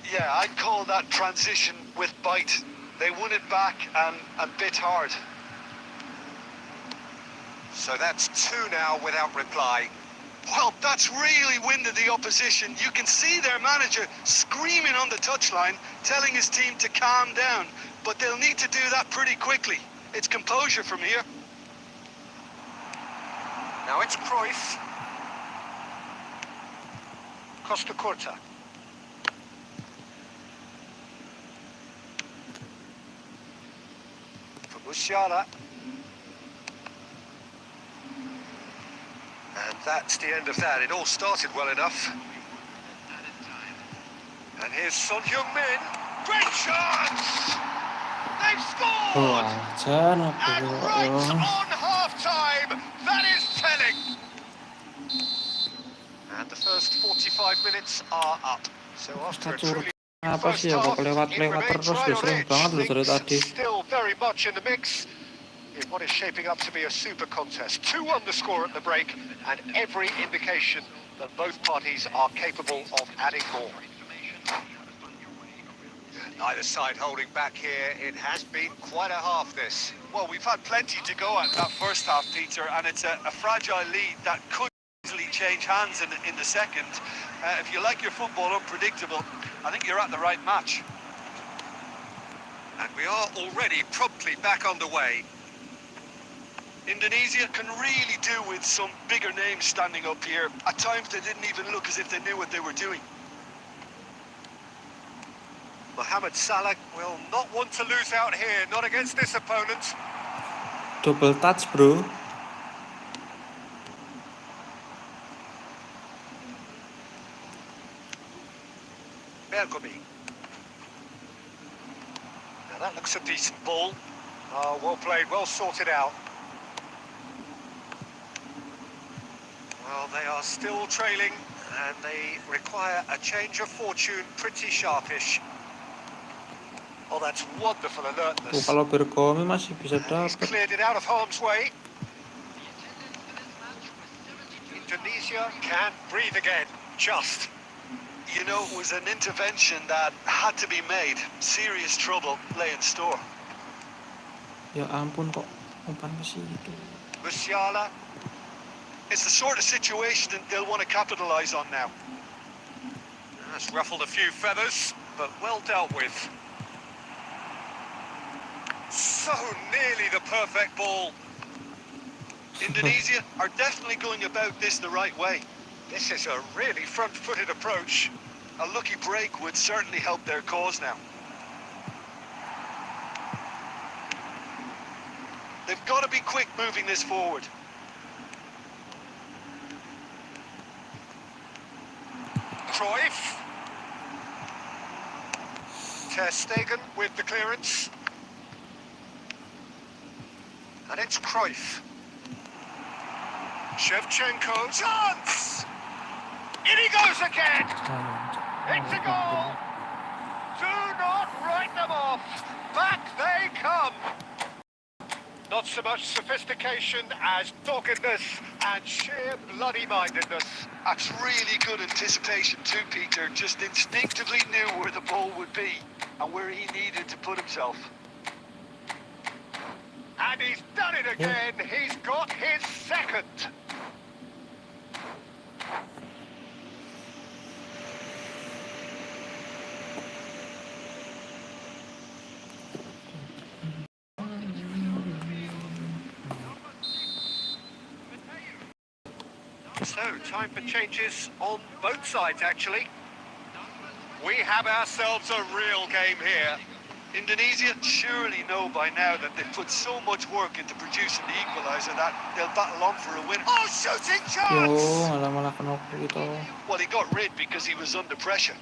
Yeah, I'd call that transition with bite. They won it back and bit hard. So that's 2 now without reply. Well, that's really winded the opposition. You can see their manager screaming on the touchline, telling his team to calm down. But they'll need to do that pretty quickly. It's composure from here. Now it's Cruyff. Costa Curta. Musiala. And that's the end of that. It all started well enough. And here's Son Heung-min. Great chance! They've scored! Wah, jangan And apa right ya. on half-time, that is telling. And the first 45 minutes are up. So after a Curut truly apa first sih ya kok half, it lewat remains terus right deh, on sering edge. banget loh dari Things tadi. still very much in the mix in what is shaping up to be a super contest. 2-1 the score at the break, and every indication that both parties are capable of adding more. Neither side holding back here. It has been quite a half, this. Well, we've had plenty to go at that first half, Peter, and it's a fragile lead that could easily change hands in the second. If you like your football unpredictable, I think you're at the right match. And we are already promptly back underway. Indonesia can really do with some bigger names standing up here. At times they didn't even look as if they knew what they were doing. Mohamed Salah will not want to lose out here, not against this opponent. Double touch, bro. Bergomi. Now that looks a decent ball. Oh, well played, well sorted out. Well, they are still trailing, and they require a change of fortune, pretty sharpish. Oh, that's wonderful alertness. Kalau Bergomi masih bisa And he's dapat. cleared it out of harm's way. Indonesia can breathe again, just. You know, it was an intervention that had to be made. Serious trouble lay in store. Ya ampun kok umpan ke situ. Musiala. It's the sort of situation that they'll want to capitalise on now. That's ruffled a few feathers, but well dealt with. So nearly the perfect ball. Indonesia are definitely going about this the right way. This is a really front-footed approach. A lucky break would certainly help their cause now. They've got to be quick moving this forward. Cruyff. Ter Stegen with the clearance. And it's Cruyff. Shevchenko. Chance! In he goes again! It's a goal! Do not write them off! Back they come! Not so much sophistication as doggedness and sheer bloody-mindedness. That's really good anticipation too, Peter. Just instinctively knew where the ball would be and where he needed to put himself. And he's done it again. He's got his second. So, time for changes on both sides, actually. We have ourselves a real game here. Indonesia surely know by now that they've put so much work into producing the equaliser that they'll battle on for a win. Oh, shooting Yo, chance! malah kena gitu. Well, he got rid because he was under pressure.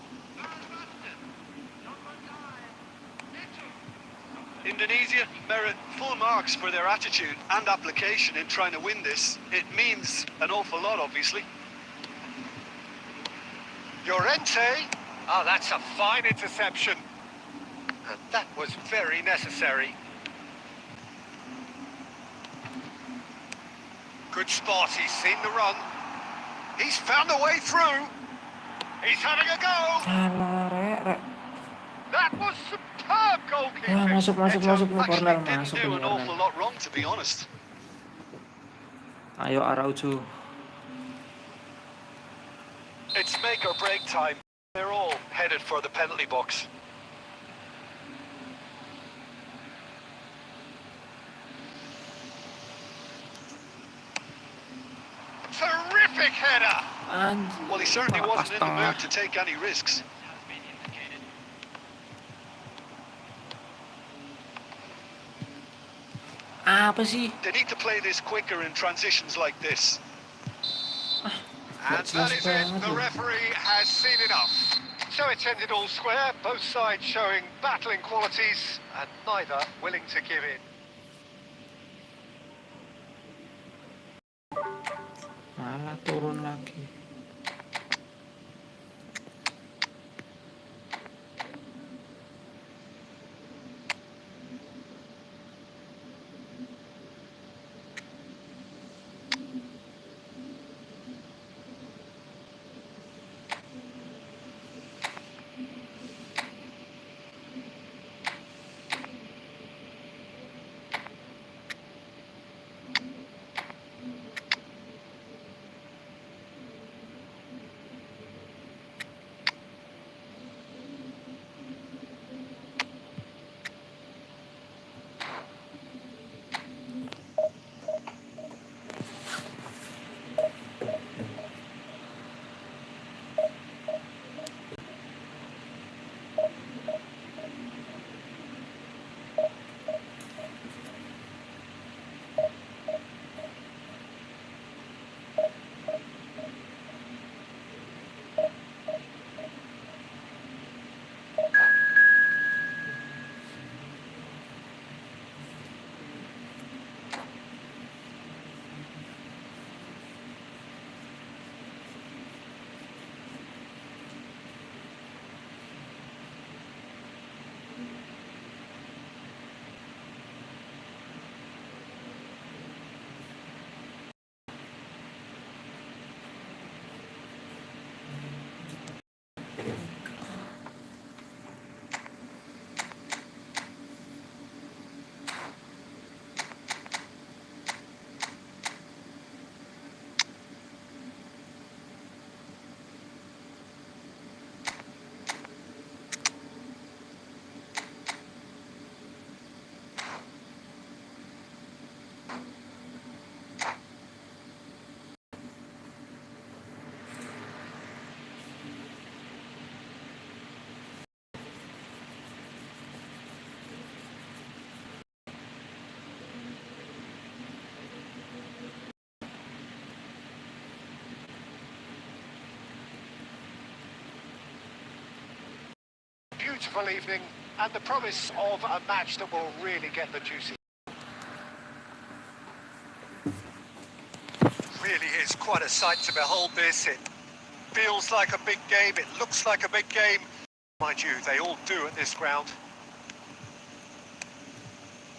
Indonesia merit full marks for their attitude and application in trying to win this. It means an awful lot, obviously. Llorente. Oh, that's a fine interception. And that was very necessary. Good spot, he's seen the run. He's found a way through. He's having a go. Alah, rek. That was superb goalkeeping. Wah, masuk nih Actually, corner, didn't masuk do ini an awful corner. lot wrong, to be honest. Ayo Araujo. It's make or break time. They're all headed for the penalty box. Terrific header. Anjir. Well, he certainly Pas wasn't in the tengah. mood to take any risks. Apa sih? They need to play this quicker in transitions like this. And Nggak that jelas is it. banget The loh. referee has seen enough. So it's ended all square, both sides showing battling qualities and neither willing to give in. Malah turun lagi. Beautiful evening and the promise of a match that will really get the juicy. Really is quite a sight to behold this. It feels like a big game, it looks like a big game. Mind you, they all do at this ground.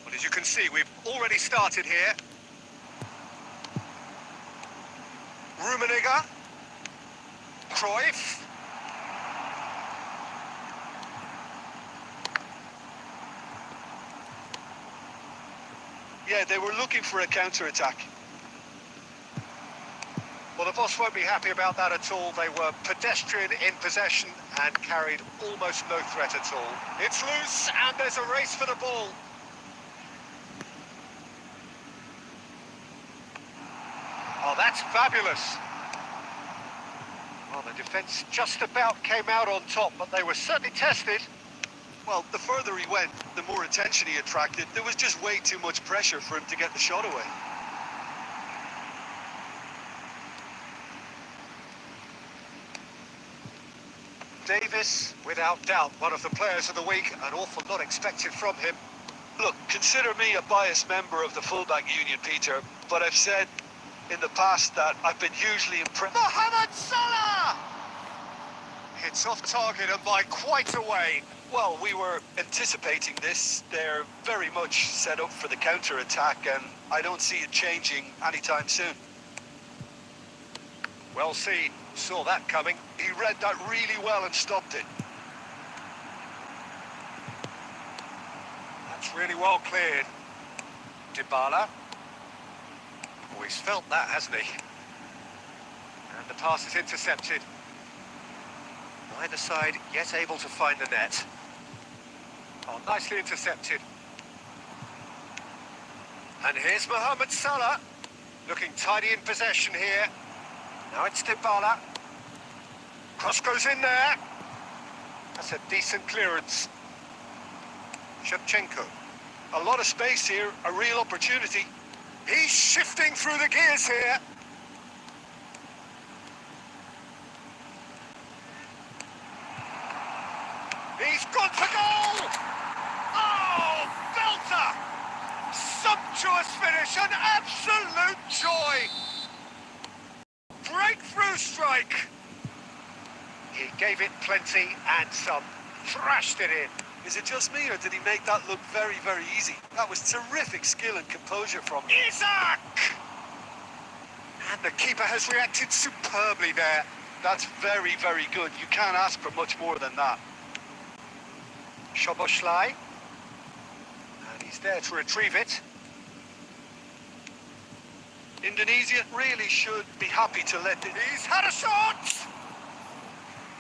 But as you can see, we've already started here. Rummenigge. Cruyff. Yeah, they were looking for a counter-attack. Well, the boss won't be happy about that at all. They were pedestrian in possession and carried almost no threat at all. It's loose and there's a race for the ball. Oh, that's fabulous. Well, the defence just about came out on top, but they were certainly tested. Well, the further he went, the more attention he attracted. There was just way too much pressure for him to get the shot away. Davis, without doubt, one of the players of the week. An awful lot expected from him. Look, consider me a biased member of the fullback union, Peter, but I've said in the past that I've been hugely impressed. Mohamed Salah! Hits off target and by quite a way. Well, we were anticipating this. They're very much set up for the counter-attack, and I don't see it changing anytime soon. Well seen. Saw that coming. He read that really well and stopped it. That's really well cleared. Dybala. Oh, he's felt that, hasn't he? And the pass is intercepted. Neither side yet able to find the net. Oh, nicely intercepted. And here's Mohamed Salah. Looking tidy in possession here. Now it's Dybala. Cross goes in there. That's a decent clearance. Shevchenko. A lot of space here, a real opportunity. He's shifting through the gears here. He's gone for goal! Oh, belter! Sumptuous finish, an absolute joy! Breakthrough strike! He gave it plenty and some. Thrashed it in. Is it just me, or did he make that look very, very easy? That was terrific skill and composure from him. Isaac! And the keeper has reacted superbly there. That's very, very good. You can't ask for much more than that. Szoboszlai. And he's there to retrieve it. Indonesia really should be happy to let it... He's had a shot!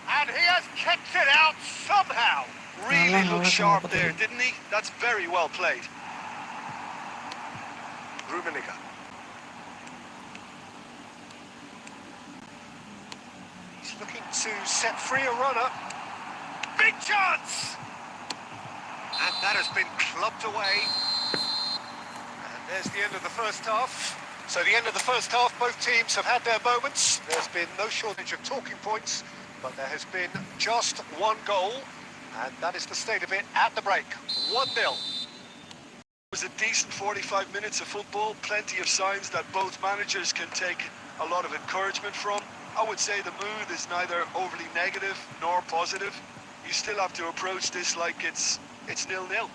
And he has kept it out somehow. Really looked sharp there, didn't he? That's very well played. Rummenigge. He's looking to set free a runner. Big chance! And that has been clubbed away. And there's the end of the first half. So the end of the first half, both teams have had their moments. There's been no shortage of talking points, but there has been just one goal. And that is the state of it at the break. 1-0. It was a decent 45 minutes of football. Plenty of signs that both managers can take a lot of encouragement from. I would say the mood is neither overly negative nor positive. You still have to approach this like it's 0-0.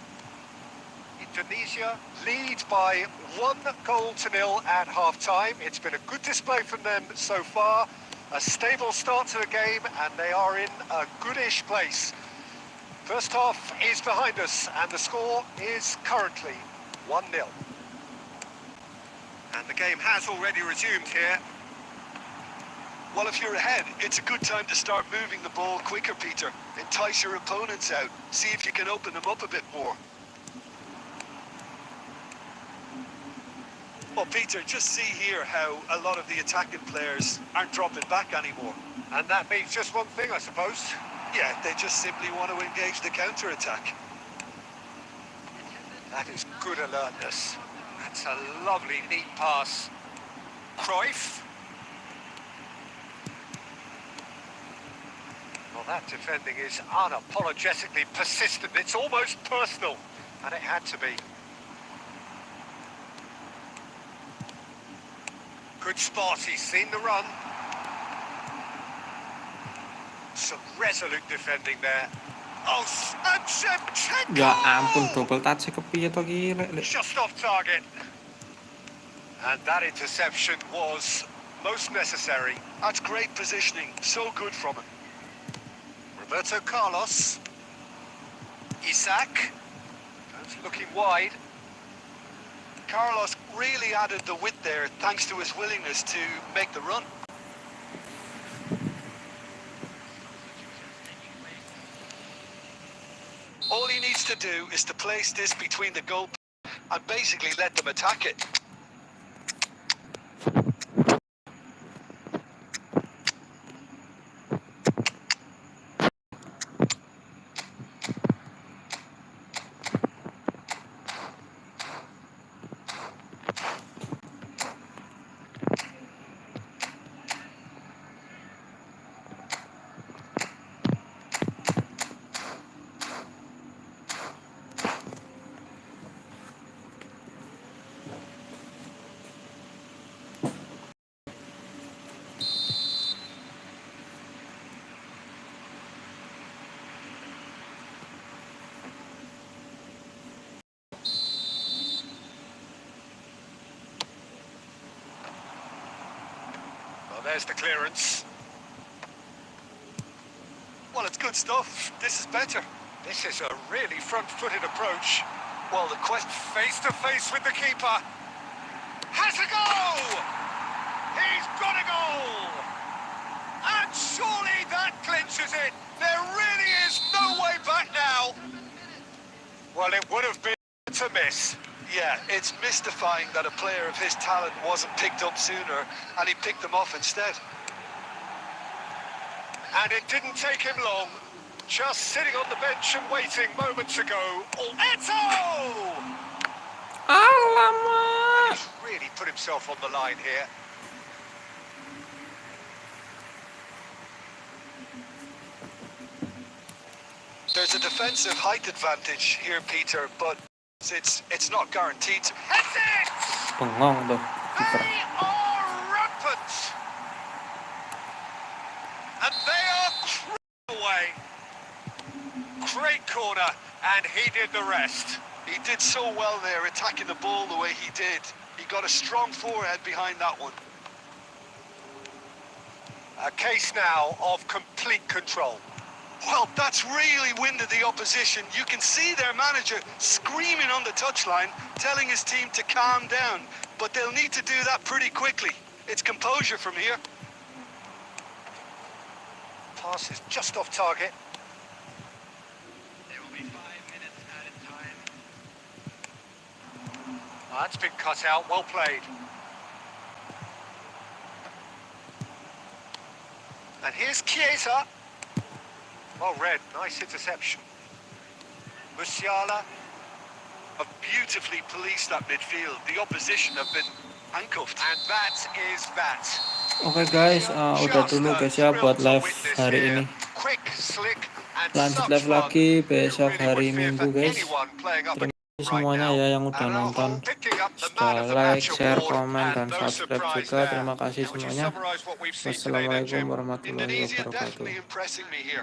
Indonesia lead by 1-0 at half-time. It's been a good display from them so far. A stable start to the game, and they are in a goodish place. First half is behind us, and the score is currently 1-0. And the game has already resumed here. Well, if you're ahead, it's a good time to start moving the ball quicker, Peter. Entice your opponents out. See if you can open them up a bit more. Well, Peter, just see here how a lot of the attacking players aren't dropping back anymore. And that means just one thing, I suppose. Yeah, they just simply want to engage the counter-attack. That is good alertness. That's a lovely, neat pass. Cruyff. Well, that defending is unapologetically persistent. It's almost personal, and it had to be. Good spot, he's seen the run. Some resolute defending there. Oh, and Shevchenko! Ya ampun, double touch kepiye to ki lek. Just off target. And that interception was most necessary. That's great positioning. So good from him. Roberto Carlos. Isaac. That's looking wide. Carlos really added the width there thanks to his willingness to make the run. All he needs to do is to place this between the goal and basically let them attack it. There's the clearance. Well, it's good stuff. This is better. This is a really front-footed approach. Well, the question... Face to face with the keeper. Has a goal! He's got a goal! And surely that clinches it. There really is no way back now. Well, it would have been to miss. Yeah, it's mystifying that a player of his talent wasn't picked up sooner, and he picked them off instead. And it didn't take him long. Just sitting on the bench and waiting moments ago. Oh, Eto! Alamak. He's really put himself on the line here. There's a defensive height advantage here, Peter, but it's not guaranteed. That's it! Bengong tuh kiper. They are rampant! And they are away. Great corner, and he did the rest. He did so well there, attacking the ball the way he did. He got a strong forehead behind that one. A case now of complete control. Well, that's really winded the opposition. You can see their manager screaming on the touchline, telling his team to calm down. But they'll need to do that pretty quickly. It's composure from here. Pass is just off target. There will be 5 minutes added time. That's been cut out, well played. And here's Chiesa. Well read, nice interception. Musiala. Have beautifully policed that midfield. The opposition have been handcuffed. And that is that. Oke guys, udah dulu guys ya buat live hari ini. Quick, slick, and Lanjut such live fun. lagi besok You really hari would fear Minggu for guys. anyone playing up Terima kasih right semuanya now. ya yang udah Araujo nonton. picking up the man Sudah of the like, match share, award, komen, and dan no subscribe surprise juga. there. Terima kasih How would you semuanya. summarise what we've seen today then, Wassalamualaikum Jim? warahmatullahi Indonesia wabarakatuh. definitely impressing me here.